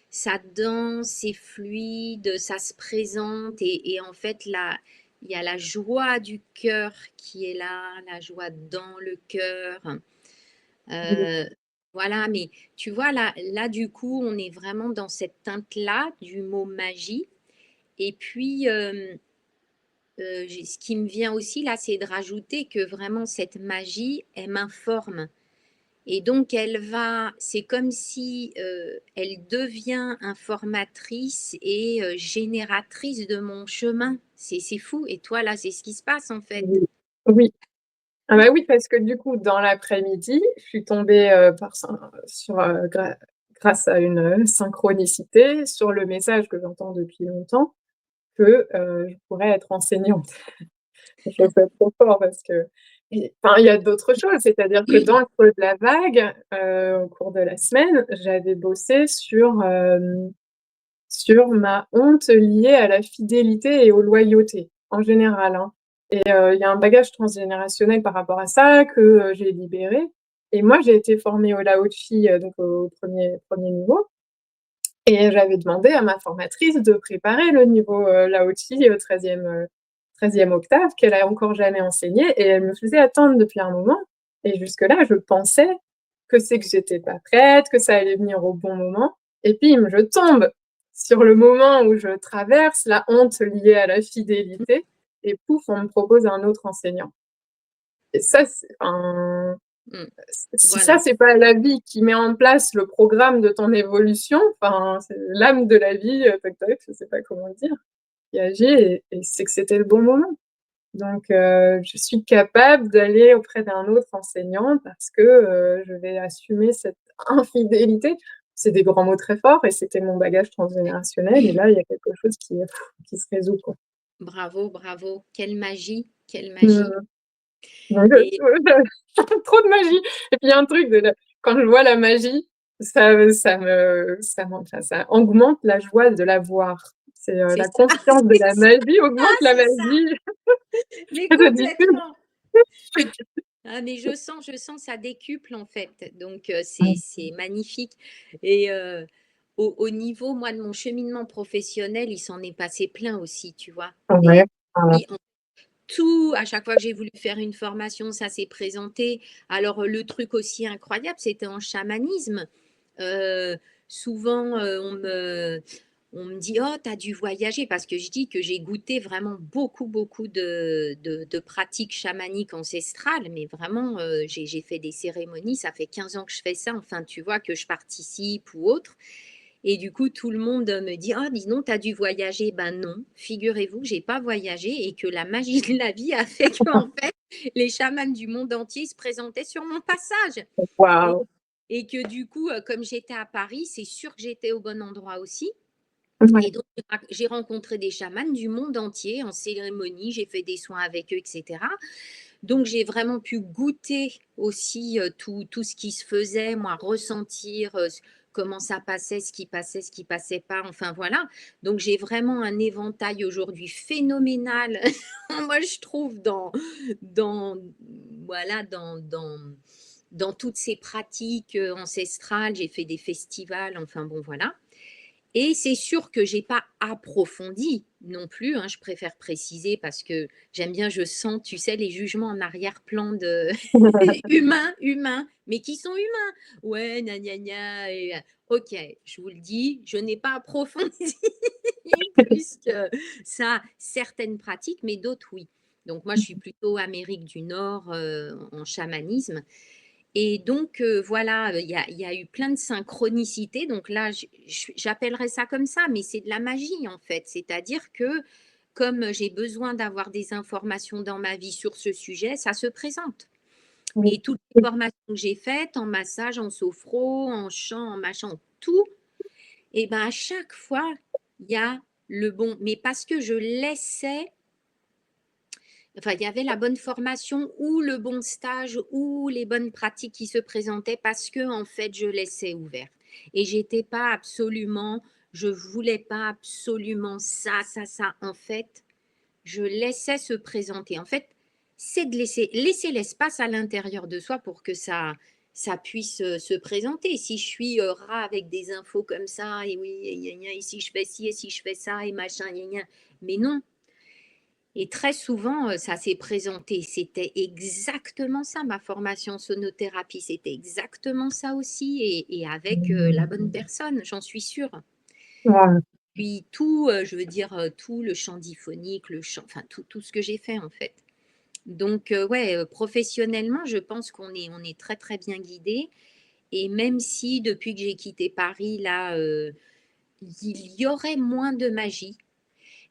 ça danse, c'est fluide, ça se présente et en fait, là, il y a la joie du cœur qui est là, la joie dans le cœur. Oui, Heu, voilà, mais tu vois, là, du coup, on est vraiment dans cette teinte-là du mot magie et puis, ce qui me vient aussi là, c'est de rajouter que vraiment cette magie, elle m'informe. Et donc c'est comme si, elle devient informatrice et génératrice de mon chemin. C'est fou et toi, là, c'est ce qui se passe, en fait? oui, oui. Ah bah oui, parce que du coup, dans l'après-midi, je suis tombée, par syn sur, grâce à une, synchronicité, sur le message que j'entends depuis longtemps que, je pourrais être enseignante. Je trouve ça trop fort parce que enfin, il y a d'autres choses, c'est-à-dire que dans le creux de la vague, au cours de la semaine, j'avais bossé sur ma honte liée à la fidélité et aux loyautés, en général, hein, et il y a un bagage transgénérationnel par rapport à ça que, j'ai libéré et moi, j'ai été formée au Lao Tzu, donc au premier niveau et j'avais demandé à ma formatrice de préparer le niveau, Lao Tzu, 13e octave qu'elle a encore jamais enseigné et elle me faisait attendre depuis un moment et jusque-là, je pensais que j'étais pas prête, que ça allait venir au bon moment et bim, je tombe sur le moment où je traverse la honte liée à la fidélité et pouf, on me propose un autre enseignant et ça, c'est enfin, Mmh. si ça, Voilà. c'est pas la vie qui met en place le programme de ton évolution, enfin, c'est l'âme de la vie, tac tac, je sais pas comment dire, qui agit et c'est que c'était le bon moment. Donc je suis capable d'aller auprès d'un autre enseignant parce que, je vais assumer cette infidélité. C'est des grands mots très forts et c'était mon bagage transgénérationnel et là, il y a quelque chose qui se résout, quoi. Bravo, bravo. Quelle magie, quelle magie. Mmh. Donc Et trop de magie et puis il y a un truc de la quand je vois la magie, ça augmente la joie de la voir. C'est, c'est la ça, conscience de c'est la ça, magie augmente la c'est ça, magie. mais Ça décuple. complètement. Ah, mais je sens ça décuple en fait, donc Mmh. c'est magnifique et au niveau, moi, de mon cheminement professionnel, il s'en est passé plein aussi, tu vois? Ouais, Et voilà. oui, en tout à chaque fois que j'ai voulu faire une formation, ça s'est présenté. Alors, le truc aussi incroyable, c'était en chamanisme. Heu, souvent, on me dit: «Oh, tu as dû voyager», parce que je dis que j'ai goûté vraiment beaucoup, beaucoup de pratiques chamaniques ancestrales, mais vraiment, j'ai fait des cérémonies, ça fait 15 ans que je fais ça, enfin, tu vois, que je participe ou autre et du coup, tout le monde, me dit: «Oh, dis donc, tu as dû voyager». Ben non, figurez-vous que j'ai pas voyagé et que la magie de la vie a fait qu'en fait, les chamans du monde entier se présentaient sur mon passage et Waouh! et que du coup, comme j'étais à Paris, c'est sûr que j'étais au bon endroit aussi Ouais. et donc j'ai rencontré des chamans du monde entier en cérémonie, j'ai fait des soins avec eux et cetera. Donc j'ai vraiment pu goûter aussi, tout ce qui se faisait, moi ressentir, comment ça passait, ce qui passait pas, enfin voilà. Donc j'ai vraiment un éventail aujourd'hui phénoménal, moi je trouve dans voilà, dans toutes ces pratiques, ancestrales. J'ai fait des festivals, enfin bon voilà. Et c'est sûr que j'ai pas approfondi non plus, hein, je préfère préciser parce que j'aime bien, je sens, tu sais, les jugements en arrière-plan de humains, mais qui sont humains. Ouais, gna gna gna et OK, je vous le dis, je n'ai pas approfondi plus que ça, certaines pratiques, mais d'autres oui. Donc moi, je suis plutôt Amérique du Nord, en chamanisme et donc, voilà, il y a eu plein de synchronicités. Donc là, j'appellerais ça comme ça, mais c'est de la magie, en fait. C'est-à-dire que comme j'ai besoin d'avoir des informations dans ma vie sur ce sujet, ça se présente. Oui. Et toutes les Oui. formations que j'ai faites en massage, en sophro, en chant, en machin, en tout, et ben, à chaque fois, il y a le bon mais parce que je laissais enfin, il y avait la bonne formation ou le bon stage ou les bonnes pratiques qui se présentaient parce que en fait, je laissais ouvert et j'étais pas absolument je voulais pas absolument ça, ça, ça. En fait, je laissais se présenter. En fait, c'est de laisser l'espace à l'intérieur de soi pour que ça puisse, se présenter. Si je suis, rat avec des infos comme ça et oui et gna gna et si je fais ci et si je fais ça et machin gna gna, mais non, et très souvent, ça s'est présenté. C'était exactement ça, ma formation sonothérapie, c'était exactement ça aussi et avec, la bonne personne, j'en suis sûre. Waouh! Puis tout, je veux dire, tout le chant diphonique, le chant enfin tout ce que j'ai fait, en fait. Donc ouais, professionnellement, je pense qu'on est très, très bien guidé. Et même si depuis que j'ai quitté Paris, là, il y aurait moins de magie,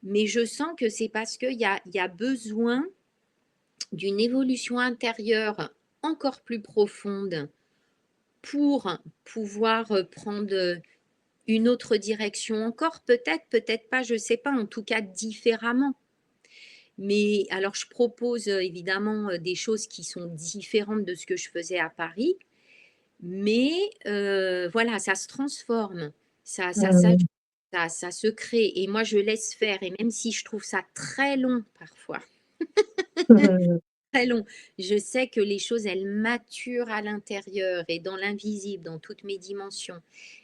mais je sens que c'est parce qu'il y a besoin d'une évolution intérieure encore plus profonde pour pouvoir prendre une autre direction encore, peut-être, peut-être pas, je ne sais pas, en tout cas différemment. Mais alors, je propose évidemment des choses qui sont différentes de ce que je faisais à Paris, mais voilà, ça se transforme, ça Mmh. s'ajuste, ça se crée, et moi, je laisse faire, et même si je trouve ça très long parfois, Mmh. très long. Je sais que les choses, elles maturent à l'intérieur et dans l'invisible, dans toutes mes dimensions.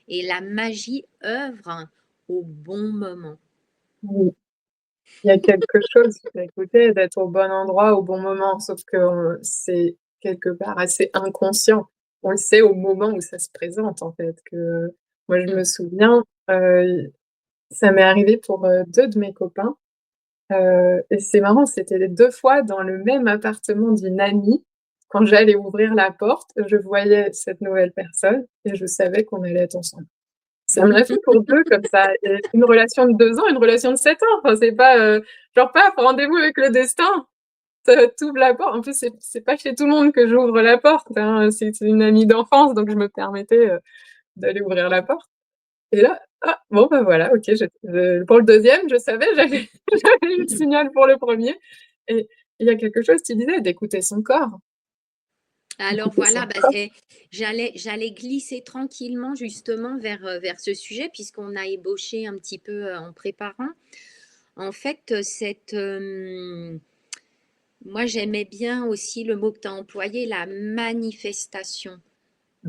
Et la magie œuvre au bon moment. Oui. Il y a quelque chose, écoutez, d'être au bon endroit au bon moment, sauf que, c'est quelque part assez inconscient. On le sait au moment où ça se présente, en fait, que moi, je Mmh. me souviens, ça m'est arrivé pour, 2 de mes copains. Et c'est marrant, c'était les 2 fois dans le même appartement d'une amie. Quand j'allais ouvrir la porte, je voyais cette nouvelle personne et je savais qu'on allait être ensemble. Ça me l'a fait pour 2 comme ça, et une relation de 2 ans, une relation de 7 ans. Enfin, c'est pas, genre paf, rendez-vous avec le destin. Tu ouvres la porte. En plus, c'est pas chez tout le monde que j'ouvre la porte, hein, c'est une amie d'enfance, donc je me permettais, d'aller ouvrir la porte. Et là, ah bon, bah, voilà, OK, je pour le deuxième, je savais, j'avais j'avais eu le signal pour le premier. Et il y a quelque chose, tu disais, d'écouter son corps, Alors d'écouter son voilà, bah, corps. j'allais glisser tranquillement justement vers ce sujet puisqu'on a ébauché un petit peu en préparant. En fait, moi j'aimais bien aussi le mot que tu as employé, la manifestation.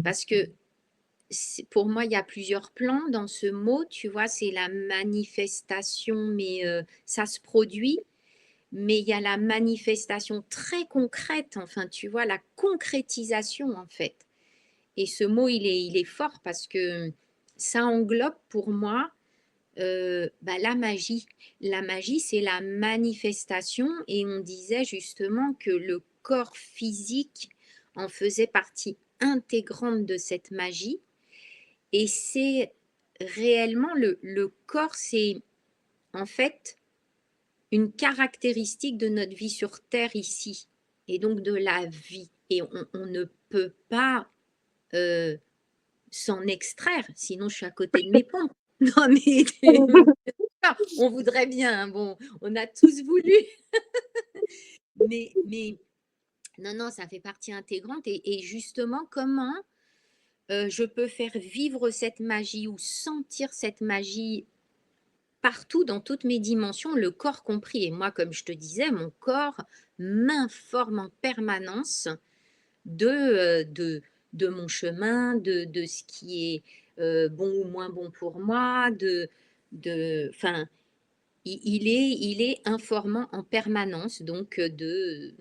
Parce que pour moi, il y a plusieurs plans dans ce mot, tu vois, c'est la manifestation, mais ça se produit, mais il y a la manifestation très concrète, enfin, tu vois, la concrétisation en fait. Et ce mot, il est fort parce que ça englobe pour moi bah, la magie. La magie, c'est la manifestation et on disait justement que le corps physique en faisait partie intégrante de cette magie. Et c'est réellement le corps, c'est en fait une caractéristique de notre vie sur Terre ici, et donc de la vie. Et on ne peut pas euh, s'en extraire, sinon je suis à côté de mes pompes. Non mais on voudrait bien, hein, bon, on a tous voulu, mais non, non, ça fait partie intégrante. Et justement, comment je peux faire vivre cette magie ou sentir cette magie partout, dans toutes mes dimensions, le corps compris. Et moi, comme je te disais, mon corps m'informe en permanence de, de mon chemin, de ce qui est bon ou moins bon pour moi, enfin, il est informant en permanence donc de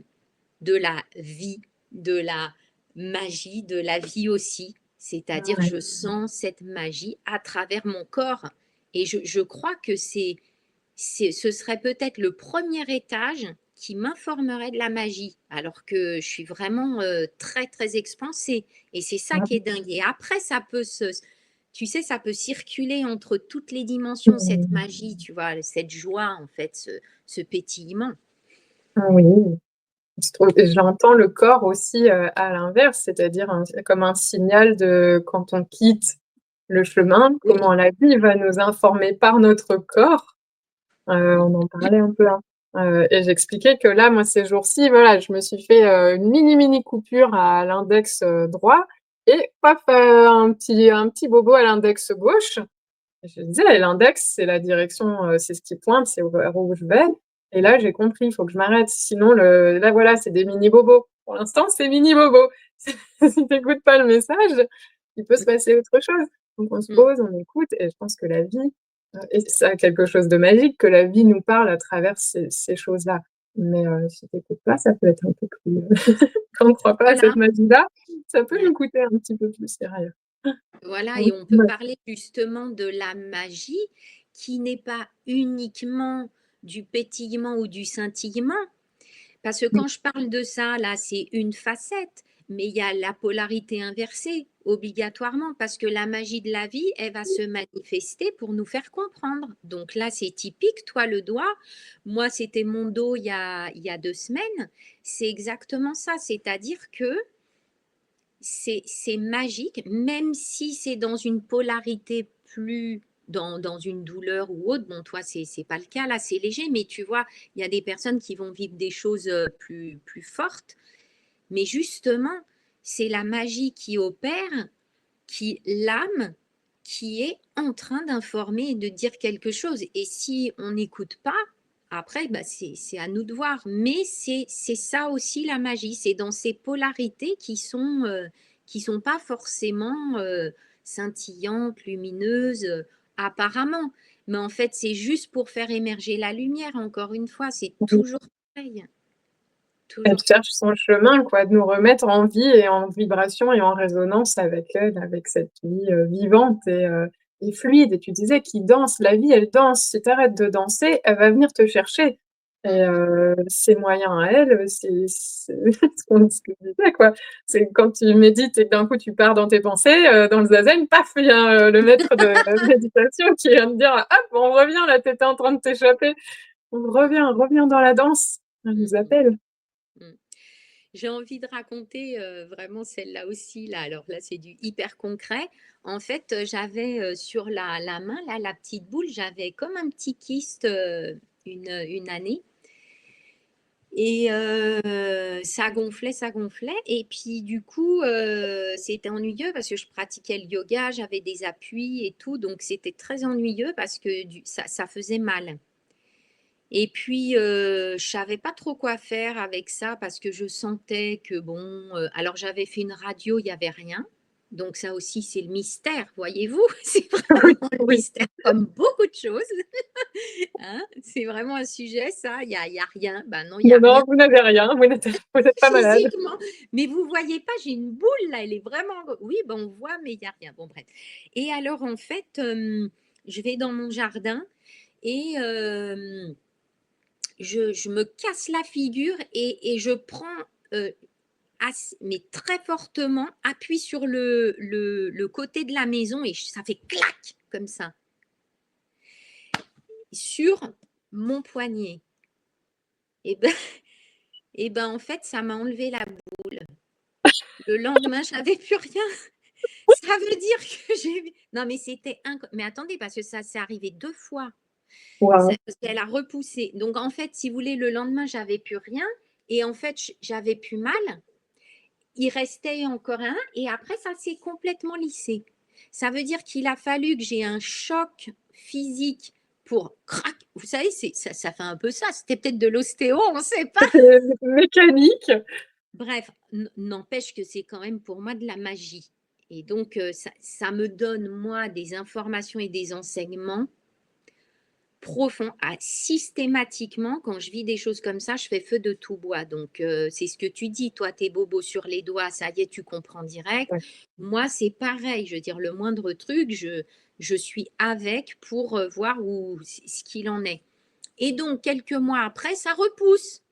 la vie, de la magie, de la vie aussi. C'est-à-dire, Ouais. je sens cette magie à travers mon corps. Et je crois que ce serait peut-être le premier étage qui m'informerait de la magie, alors que je suis vraiment très, très expansée. Et c'est ça qui est dingue. Et après, tu sais, ça peut circuler entre toutes les dimensions, cette Mmh. magie, tu vois, cette joie, en fait, ce pétillement. Oui, je trouve, et j'entends le corps aussi, à l'inverse, c'est-à-dire comme un signal de quand on quitte le chemin, Oui. comment la vie va nous informer par notre corps. On en parlait un peu, hein, et j'expliquais que là, moi, ces jours-ci, voilà, je me suis fait, une mini coupure à l'index, droit, et paf, un petit bobo à l'index gauche. Je disais: «L'index, c'est la direction, c'est ce qui pointe, c'est vers où je vais», et là, j'ai compris, il faut que je m'arrête, sinon là, voilà, c'est des mini bobos. Pour l'instant, c'est mini bobos. Si tu écoutes pas le message, il peut se passer autre chose. Donc on se Mm. pose, on écoute, et je pense que la vie, et ça a quelque chose de magique, que la vie nous parle à travers ces choses-là. Mais si tu écoutes pas, ça peut être un peu plus, quand on croit pas à cette Voilà. magie-là, ça peut Ouais. nous coûter un petit peu plus derrière. Voilà, Oui, et on peut ouais. parler justement de la magie qui n'est pas uniquement du pétillement ou du scintillement, parce que Mmh. quand je parle de ça, là, c'est une facette, mais il y a la polarité inversée, obligatoirement, parce que la magie de la vie, elle va se manifester pour nous faire comprendre. Donc là, c'est typique, toi, le doigt. Moi, c'était mon dos il y a 2 semaines. C'est exactement ça, c'est-à-dire que c'est magique, même si c'est dans une polarité plus dans une douleur ou autre. Bon, toi, c'est pas le cas, là, c'est léger, mais tu vois, il y a des personnes qui vont vivre des choses plus fortes. Mais justement, c'est la magie qui opère, qui l'âme qui est en train d'informer et de dire quelque chose. Et si on n'écoute pas, après, bah, c'est à nous de voir. Mais c'est ça aussi la magie. C'est dans ces polarités qui sont pas forcément scintillantes, lumineuses, apparemment. Mais en fait, c'est juste pour faire émerger la lumière. Encore une fois, c'est Oui. toujours pareil. Elle Toujours. cherche son chemin, quoi, de nous remettre en vie et en vibration et en résonance avec elle, avec cette vie, vivante et fluide. Et tu disais: «Qui danse». La vie, elle danse. Si tu arrêtes de danser, elle va venir te chercher. et Mmh. ses moyens à elle, c'est ce que je disais, quoi. C'est quand tu médites et que d'un coup tu pars dans tes pensées, dans le zazen, paf, il y a, le maître de méditation qui vient te dire: «Hop, on revient là, tu étais en train de t'échapper. Reviens dans la danse». Elle Mmh nous mh. appelle. Mmh. J'ai envie de raconter, vraiment celle-là aussi là, alors là, c'est du hyper concret. En fait, j'avais, sur la main là, la petite boule, j'avais comme un petit kyste, une année et ça gonflait et puis du coup, c'était ennuyeux parce que je pratiquais le yoga, j'avais des appuis et tout, donc c'était très ennuyeux parce que du ça faisait mal. Et puis, je savais pas trop quoi faire avec ça parce que je sentais que bon, alors j'avais fait une radio, il y avait rien. Donc ça aussi, c'est le mystère, voyez-vous? C'est Oui, vraiment le oui. mystère comme beaucoup de choses, hein. C'est vraiment un sujet ça, il y a rien. Ben non, il y Non, a rien non, vous n'avez rien, vous n'êtes pas malade. physiquement. Mais vous voyez pas, j'ai une boule là, elle est vraiment oui, ben, on voit, mais il y a rien. Bon bref. Et alors en fait, je vais dans mon jardin et je me casse la figure et je prends, mais très fortement, appui sur le côté de la maison et ça fait clac comme ça, sur mon poignet. Et ben, et ben en fait, ça m'a enlevé la boule. Le lendemain, j'avais plus rien. Ça veut dire que j'ai non mais c'était mais attendez parce que ça s'est arrivé 2 fois. Waouh! Parce qu'elle a repoussé. Donc en fait, si vous voulez, le lendemain, j'avais plus rien et en fait, j'avais plus mal. Il restait encore un et après ça s'est complètement lissé. Ça veut dire qu'il a fallu que j'ai un choc physique pour crac. Vous savez, ça fait un peu ça. C'était peut-être de l'ostéo, on ne sait pas. C'était mécanique. Bref, n'empêche que c'est quand même pour moi de la magie. Et donc, ça me donne, moi, des informations et des enseignements profond. Ah, systématiquement, quand je vis des choses comme ça, je fais feu de tout bois. Donc, c'est ce que tu dis. Toi, tes bobos sur les doigts, ça y est, tu comprends direct. Ouais. Moi, c'est pareil. Je veux dire, le moindre truc, je suis avec pour voir ce qu'il en est. Et donc, quelques mois après, ça repousse.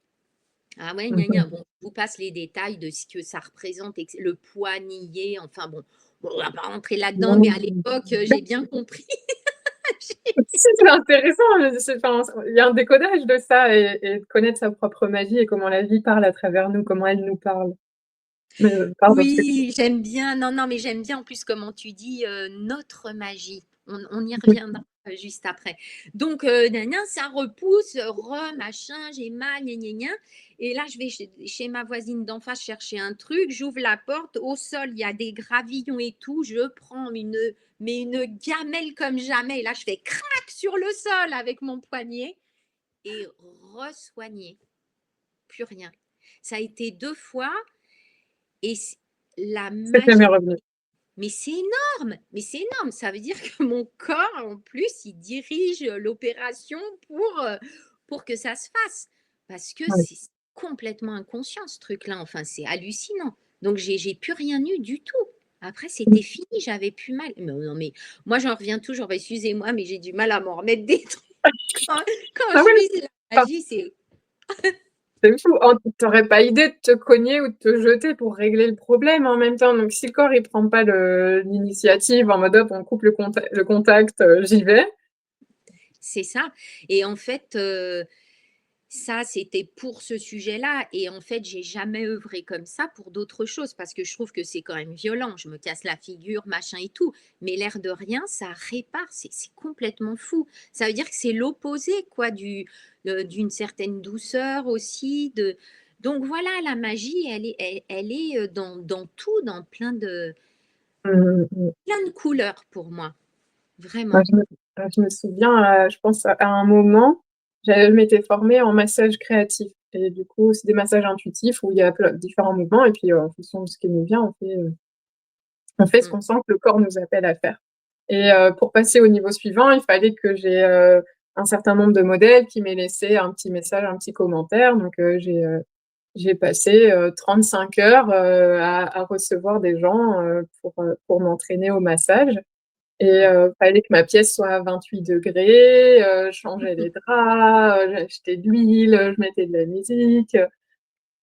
Ah ouais, Mmh gna gna. mh. Bon, je vous passe les détails de ce que ça représente, le poids nié. Enfin bon, bon, on va pas rentrer là-dedans, mais à Mmh. l'époque, j'ai bien compris. Si, c'est intéressant, c'est enfin, il y a un décodage de ça et de connaître sa propre magie et comment la vie parle à travers nous, comment elle nous parle. Pardon, excuse-moi. Oui, j'aime bien. Non, non, mais j'aime bien en plus comment tu dis, notre magie. On y reviendra, juste après. Donc, gna gna, ça repousse, machin, j'ai mal, gna gna gna et là, je vais chez ma voisine d'en face chercher un truc, j'ouvre la porte, au sol, il y a des gravillons et tout, je prends une gamelle comme jamais et là, je fais crac sur le sol avec mon poignet et re-soigné. Plus rien. Ça a été 2 fois et la C'est jamais magie, revenu. mais c'est énorme. Ça veut dire que mon corps, en plus, il dirige l'opération pour que ça se fasse. Parce que Ouais. c'est complètement inconscient, ce truc-là. Enfin, c'est hallucinant. Donc, j'ai plus rien eu du tout. Après, Mmh. c'était fini, j'avais plus mal. Mais non, mais moi, j'en reviens toujours. Excusez-moi, mais j'ai du mal à m'en remettre des trucs. Quand Ah je ouais, vis la enfin, magie, c'est. c'est fou. Tu aurais pas idée de te cogner ou de te jeter pour régler le problème en même temps. Donc si le corps il prend pas l'initiative en mode: «Hop, on coupe le contact, j'y vais». C'est ça. Et en fait, ça, c'était pour ce sujet-là et en fait, j'ai jamais œuvré comme ça pour d'autres choses parce que je trouve que c'est quand même violent. Je me casse la figure, machin et tout, mais l'air de rien, ça répare, c'est complètement fou. Ça veut dire que c'est l'opposé quoi d'une certaine douceur aussi donc voilà, la magie, elle est, dans tout, dans Mmh mh. plein de couleurs pour moi, Moi, vraiment. je me souviens, je pense à un moment, je m'étais formée en massage créatif et du coup, c'est des massages intuitifs où il y a différents mouvements et puis, en fonction de ce qui nous vient, on fait ce Mmh. qu'on sent que le corps nous appelle à faire et pour passer au niveau suivant, il fallait que j'ai, un certain nombre de modèles qui m'aient laissé un petit message, un petit commentaire donc j'ai passé, 35 heures, à recevoir des gens, pour m'entraîner au massage Et fallait que ma pièce soit à 28 degrés, je changeais les draps, j'achetais de l'huile, je mettais de la musique,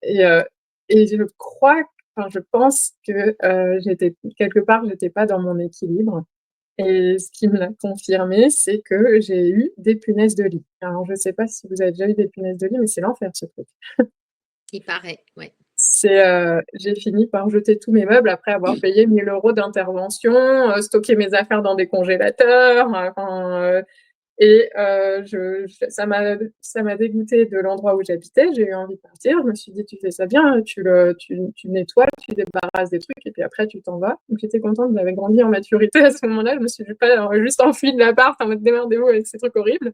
et heu et je crois enfin, je pense que, j'étais quelque part, j'étais pas dans mon équilibre, et ce qui me l'a confirmé, c'est que j'ai eu des punaises de lit. Alors je sais pas si vous avez déjà eu des punaises de lit, mais c'est l'enfer ce truc. Il paraît, ouais. J'ai fini par jeter tous mes meubles après avoir payé 1 000 € d'intervention, stocké mes affaires dans des congélateurs, enfin, ça m'a dégoûtée de l'endroit où j'habitais. J'ai eu envie de partir. Je me suis dit: «Tu fais ça bien, tu nettoies, tu débarrasses des trucs et puis après tu t'en vas». Donc j'étais contente, j'avais grandi en maturité à ce moment-là. Je me suis pas juste enfuie de l'appart en mode: «Démerdez-vous avec ces trucs horribles».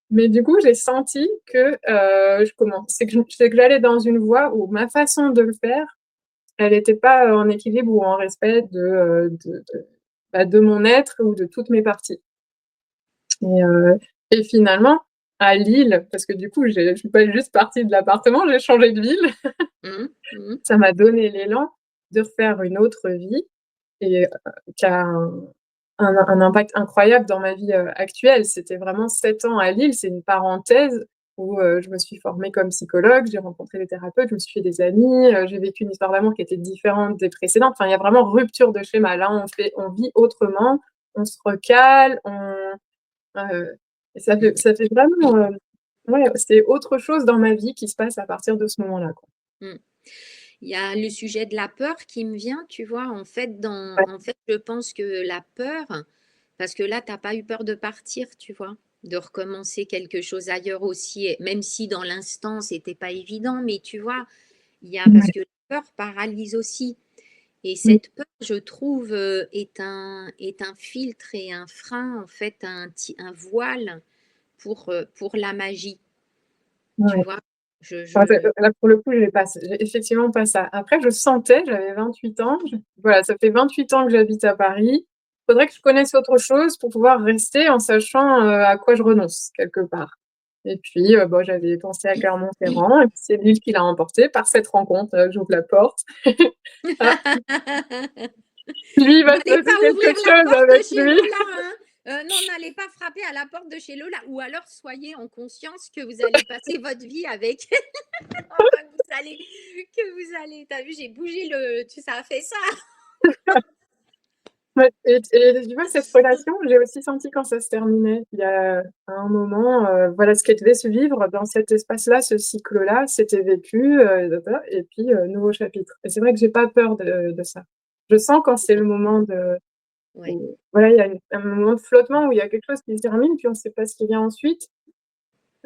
Mais du coup, j'ai senti que, c'est que j'allais dans une voie où ma façon de le faire, elle était pas, en équilibre ou en respect de mon être ou de toutes mes parties. Et et finalement, à Lille, parce que du coup, je suis pas juste partie de l'appartement, j'ai changé de ville. Mmh. Mmh. Ça m'a donné l'élan de refaire une autre vie, et qui a un impact incroyable dans ma vie, actuelle. C'était vraiment 7 ans à Lille, c'est une parenthèse où, je me suis formée comme psychologue, j'ai rencontré des thérapeutes, je me suis fait des amis, j'ai vécu une histoire d'amour qui était différente des précédentes. Enfin, il y a vraiment rupture de schéma. Là, on vit autrement, on se recale, et ça fait vraiment, ouais, c'est autre chose dans ma vie qui se passe à partir de ce moment-là, quoi. Mmh. Il y a le sujet de la peur qui me vient, tu vois? Ouais, En fait, je pense que la peur parce que là, tu as pas eu peur de partir, tu vois? De recommencer quelque chose ailleurs aussi et même si dans l'instant, c'était pas évident, mais tu vois? Il y a parce ouais, que la peur paralyse aussi et mmh, cette peur, je trouve, est un filtre et un frein, en fait, un voile pour la magie, tu ouais. vois? Je Enfin, je là, pour le coup, j'ai effectivement pas ça. Après, je sentais, j'avais 28 ans, voilà, ça fait 28 ans que j'habite à Paris. Faudrait que je connaisse autre chose pour pouvoir rester en sachant, à quoi je renonce, quelque part. Et puis, bon, j'avais pensé à Clermont-Ferrand et puis c'est l'île qui l'a emporté par cette rencontre, j'ouvre la porte. Ah, lui, il va se N'allez passer pas quelque ouvrir la chose porte de avec chez lui. Lola, hein. Non, n'allez pas frapper à la porte de chez Lola ou alors soyez en conscience que vous allez passer votre vie avec enfin que vous allez tu vu, j'ai bougé le tu ça a fait ça. Ouais, et tu vois, cette relation, j'ai aussi senti quand ça se terminait. Il y a un moment, voilà, ce qui devait se vivre dans cet espace-là, ce cycle-là, c'était vécu, et puis, nouveau chapitre. Et c'est vrai que j'ai pas peur de ça. Je sens quand c'est le moment Ouais. où voilà, il y a un moment de flottement où il y a quelque chose qui se termine, puis on sait pas ce qui vient ensuite.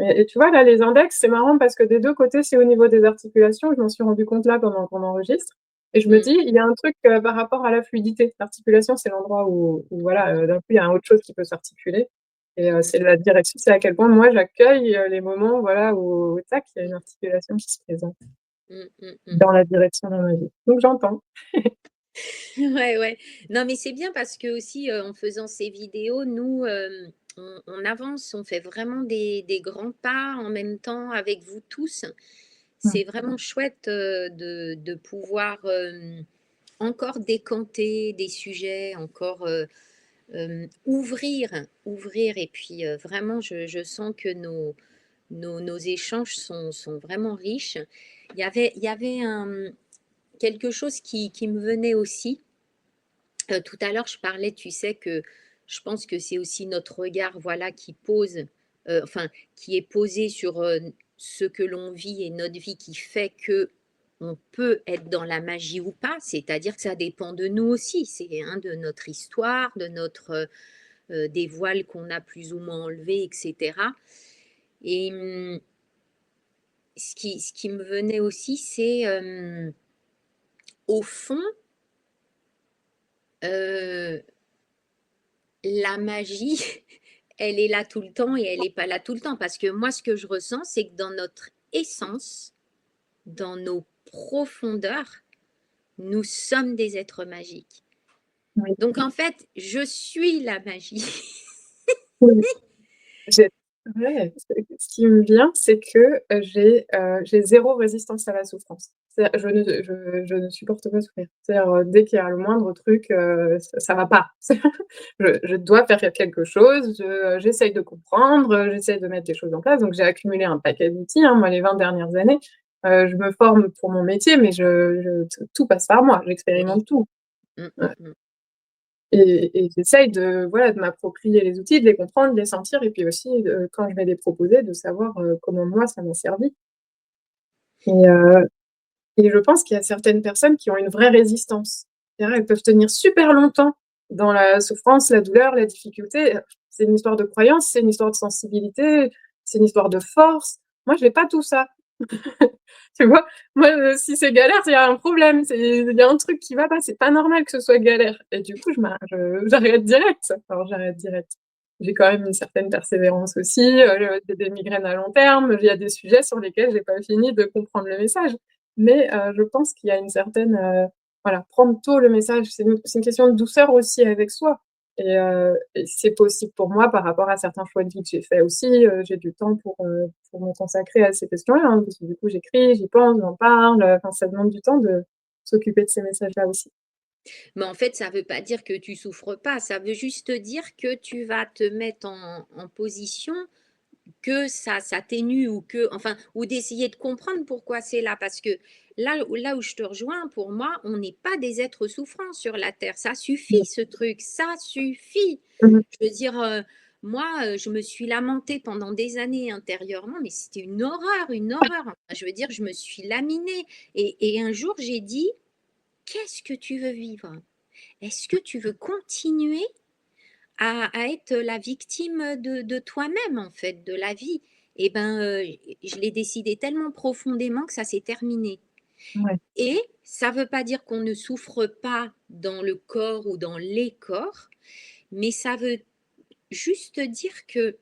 Et tu vois, là, les index, c'est marrant parce que des 2 côtés, c'est au niveau des articulations. Je m'en suis rendu compte là pendant qu'on enregistre, et je me Mmh. dis: «Il y a un truc, par rapport à la fluidité». L'articulation, c'est l'endroit où voilà, d'un coup, il y a autre chose qui peut s'articuler, et Mmh. c'est la direction, c'est à quel point moi j'accueille, les moments, voilà, où tac, il y a une articulation qui se présente Mmh, mmh, mmh. dans la direction dans ma vie. Donc j'entends. Ouais, ouais. Non, mais c'est bien parce que aussi, en faisant ces vidéos, nous, on avance, on fait vraiment des grands pas en même temps avec vous tous. Mmh. C'est vraiment chouette, de pouvoir, encore décanter des sujets, encore, ouvrir et puis, vraiment je sens que nos échanges sont vraiment riches. Il y avait quelque chose qui me venait aussi. Tout à l'heure, je parlais, tu sais, que je pense que c'est aussi notre regard, voilà, enfin, qui est posé sur, ce que l'on vit et notre vie qui fait que on peut être dans la magie ou pas. C'est-à-dire que ça dépend de nous aussi. C'est, hein, de notre histoire, de notre, des voiles qu'on a plus ou moins enlevés et cetera et ce qui me venait aussi, c'est, au fond, heu la magie, elle est là tout le temps et elle est pas là tout le temps. Parce que moi, ce que je ressens, c'est que dans notre essence, dans nos profondeurs, nous sommes des êtres magiques. Oui, Donc en fait, je suis la magie. oui. Ouais, ce qui me vient, c'est que, j'ai 0 résistance à la souffrance. C'est-à-dire je ne supporte pas souffrir. C'est-à-dire, dès qu'il y a le moindre truc, ça va pas. Je dois faire quelque chose, j'essaye de comprendre, j'essaye de mettre des choses en place, donc j'ai accumulé un paquet d'outils, hein, moi, les 20 dernières années. Je me forme pour mon métier, mais tout passe par moi, Oui. j'expérimente tout. Mmh, Ouais. mmh, mmh. Et j'essaye de, voilà, de m'approprier les outils, de les comprendre, de les sentir et puis aussi quand je vais les proposer, de savoir, comment moi ça m'a servi et heu et je pense qu'il y a certaines personnes qui ont une vraie résistance. C'est-à-dire elles peuvent tenir super longtemps dans la souffrance, la douleur, la difficulté, c'est une histoire de croyance, c'est une histoire de sensibilité, c'est une histoire de force. Moi, j'ai pas tout ça. Tu vois? Moi, si c'est galère, il y a un problème, il y a un truc qui va pas, c'est pas normal que ce soit galère et du coup, j'arrête direct. Alors j'arrête direct. J'ai quand même une certaine persévérance aussi, j'ai des migraines à long terme, il y a des sujets sur lesquels j'ai pas fini de comprendre le message. Mais je pense qu'il y a une certaine, voilà, prendre tôt le message, c'est une question de douceur aussi avec soi et c'est possible pour moi par rapport à certains choix de vie que j'ai faits aussi, j'ai du temps pour me consacrer à ces questions-là, hein, parce que du coup j'écris, j'y pense, j'en parle, enfin ça demande du temps de s'occuper de ces messages-là aussi. Mais en fait, ça ne veut pas dire que tu souffres pas, ça veut juste dire que tu vas te mettre en position que ça s'atténue ou que enfin, ou d'essayer de comprendre pourquoi c'est là. Parce que là où je te rejoins, pour moi, on n'est pas des êtres souffrants sur la terre. Ça suffit ce truc, ça suffit. Mmh mh. Je veux dire, moi, je me suis lamentée pendant des années intérieurement, mais c'était une horreur, une horreur. Enfin, je veux dire, je me suis laminée et un jour j'ai dit: «Qu'est-ce que tu veux vivre? Est-ce que tu veux continuer à être la victime de toi-même, en fait, de la vie?» Et ben, je l'ai décidé tellement profondément que ça s'est terminé. Ouais. Et ça veut pas dire qu'on ne souffre pas dans le corps ou dans les corps, mais ça veut juste dire que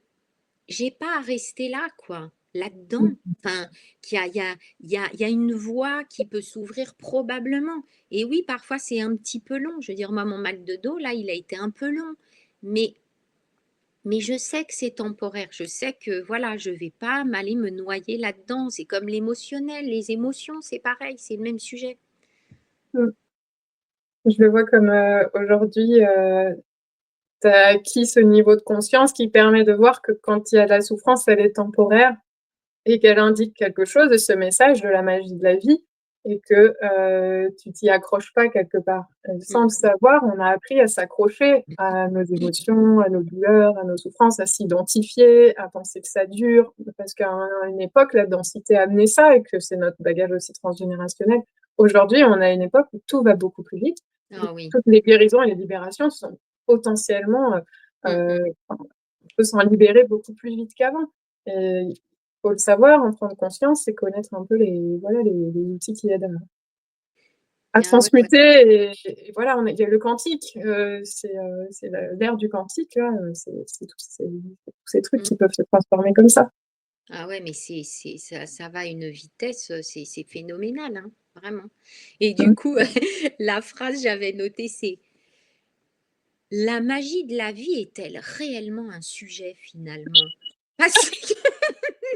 j'ai pas à rester là, quoi, là-dedans. Mmh. Enfin, qu'il y a une voie qui peut s'ouvrir probablement. Et oui, parfois c'est un petit peu long. Je veux dire, moi, mon mal de dos, là, il a été un peu long. Mais Mais je sais que c'est temporaire. Je sais que voilà, je vais pas m'aller me noyer là-dedans. C'est comme l'émotionnel, les émotions, c'est pareil, c'est le même sujet. Mmh. Je le vois comme, aujourd'hui, tu as acquis ce niveau de conscience qui permet de voir que quand il y a de la souffrance, elle est temporaire et qu'elle indique quelque chose de ce message de la magie de la vie et que, tu t'y accroches pas quelque part. Sans le Mmh. savoir, on a appris à s'accrocher à nos émotions, à nos douleurs, à nos souffrances, à s'identifier, à penser que ça dure, parce qu'à une époque, la densité a amené ça et que c'est notre bagage aussi transgénérationnel. Aujourd'hui, on a une époque où tout va beaucoup plus vite. Ah oui. Toutes les guérisons et les libérations sont potentiellement, Mmh mh. enfin, on peut s'en libérer beaucoup plus vite qu'avant et il faut le savoir, en prendre conscience et connaître un peu les voilà, les outils qui aident à Ah ouais, ouais. transmuter et voilà, il y a le quantique, c'est l'ère du quantique là, c'est tous ces trucs Mmh. qui peuvent se transformer comme ça. Ah ouais, mais ça va à une vitesse, c'est phénoménal, hein, vraiment. Et du Mmh. coup, la phrase j'avais notée, c'est: «La magie de la vie est-elle réellement un sujet finalement?» Parce que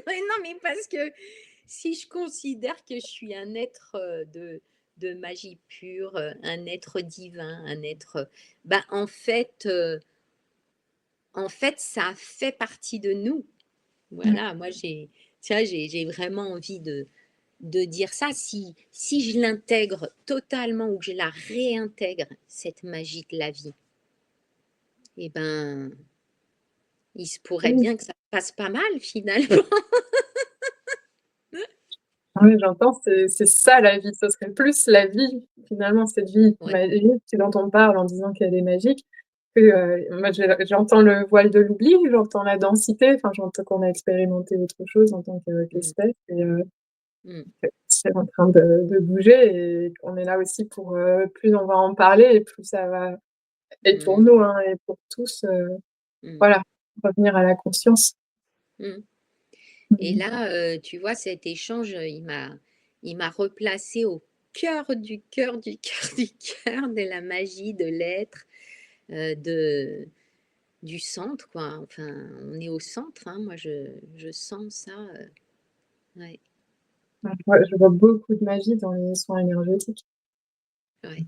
ouais, non, mais parce que si je considère que je suis un être, de magie pure, un être divin, un être, bah, en fait, ça fait partie de nous. Mmh. Voilà, moi j'ai vraiment envie de dire ça. Si je l'intègre totalement ou que je la réintègre, cette magie de la vie, et ben, il se pourrait Oui, bien que ça passe pas mal finalement. oui, j'entends, c'est ça la vie, ce serait plus la vie, finalement, cette vie Ouais. magique dont on parle en disant qu'elle est magique, que, moi j'entends le voile de l'oubli, j'entends la densité, enfin j'entends qu'on a expérimenté autre chose en tant Mmh. qu'espèce et Mmh. que c'est en train de bouger et qu'on est là aussi pour, plus on va en parler et plus ça va être pour Mmh. nous, hein, et pour tous, Mmh. voilà, revenir à la conscience. Mmh. Et Mmh. là, tu vois, cet échange, il m'a replacé au cœur du cœur du cœur du cœur de la magie de l'être, de du centre, quoi. Enfin, on est au centre, hein. Moi, je sens ça, ouais, Ouais, je vois beaucoup de magie dans les soins énergétiques. ouais.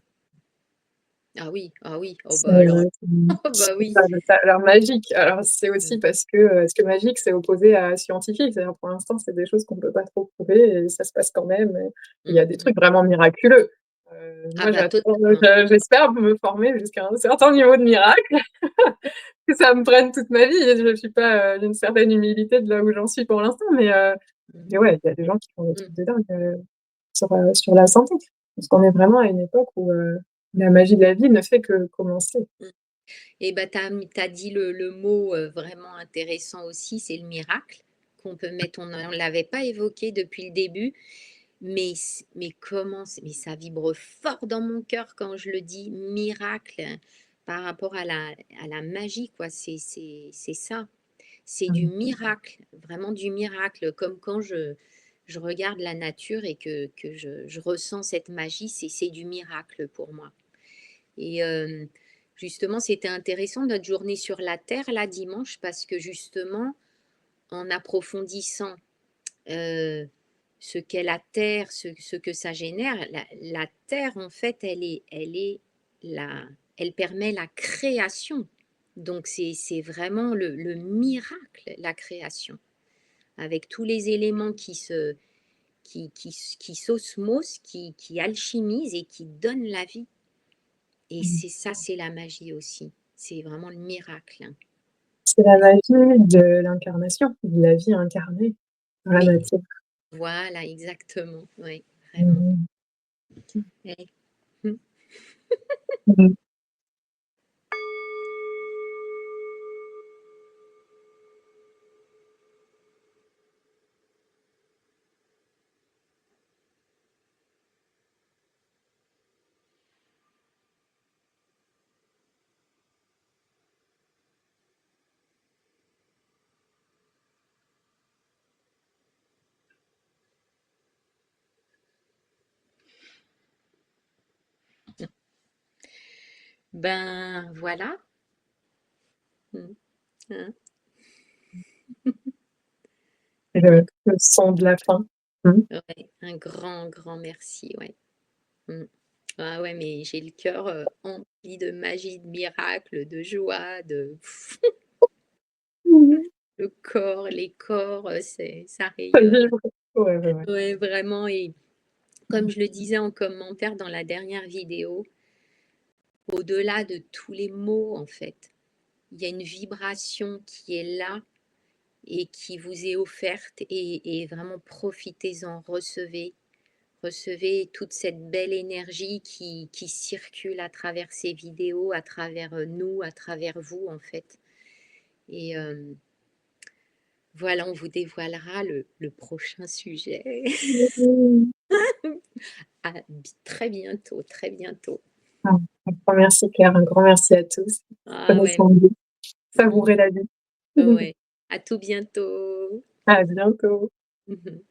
Ah oui, ah oui. Oh C'est, bah alors oh c'est bah oui. ça a l'air magique. Alors c'est Mmh. aussi parce que magique, c'est opposé à scientifique. C'est-à-dire pour l'instant, c'est des choses qu'on peut pas trop prouver et ça se passe quand même et il y a des Mmh. trucs vraiment miraculeux. Ah Moi bah j'attends, totalement. j'espère me former jusqu'à un certain niveau de miracle, que ça me prenne toute ma vie et je suis pas, d'une certaine humilité de là où j'en suis pour l'instant, Mmh. mais ouais, il y a des gens qui font des Mmh. trucs de dingue, sur la santé. Parce qu'on est vraiment à une époque où, la magie de la vie ne fait que commencer. Mmh. Et bah, tu as dit le mot, vraiment intéressant aussi, c'est le miracle qu'on peut mettre on l'avait pas évoqué depuis le début, mais comment mais ça vibre fort dans mon cœur quand je le dis, miracle, par rapport à la magie, quoi. C'est ça, c'est du Mmh. miracle, vraiment du miracle, comme quand je regarde la nature et que je ressens cette magie, c'est du miracle pour moi. Et justement, c'était intéressant notre journée sur la terre, là, dimanche, parce que justement, en approfondissant, heu, ce qu'est la terre, ce que ça génère, la terre, en fait, la elle permet la création. Donc c'est vraiment le miracle, la création, avec tous les éléments qui s'osmosent, qui alchimisent et qui donnent la vie. Et Mmh. c'est ça, c'est la magie aussi. C'est vraiment le miracle, hein. C'est la magie de l'incarnation, de la vie incarnée dans la Oui, nature. voilà, exactement, oui, vraiment. Mmh Ouais. Mmh. mh. Mmh. Ben, voilà. Mmh. Hein. Un Le son de la fin. Mmh. ouais, un grand, grand merci, ouais. Mmh. Ah ouais, mais j'ai le cœur, empli de magie, de miracles, de joie, de Mmh mh. le corps, les corps, c'est ça Ça rayonne. vibre. Ouais, ouais, ouais. Ouais, vraiment. Et comme Mmh. je le disais en commentaire dans la dernière vidéo, au-delà de tous les mots, en fait, il y a une vibration qui est là et qui vous est offerte et vraiment profitez-en, recevez toute cette belle énergie qui circule à travers ces vidéos, à travers nous, à travers vous en fait. Et voilà, on vous dévoilera le prochain sujet Mmh. très bientôt, très bientôt. Ah, un grand merci Claire, un grand merci à tous. Ah Prenez ouais, soin de vous, mhm, savourez la vie. ouais. À tout bientôt. À bientôt. Mhm.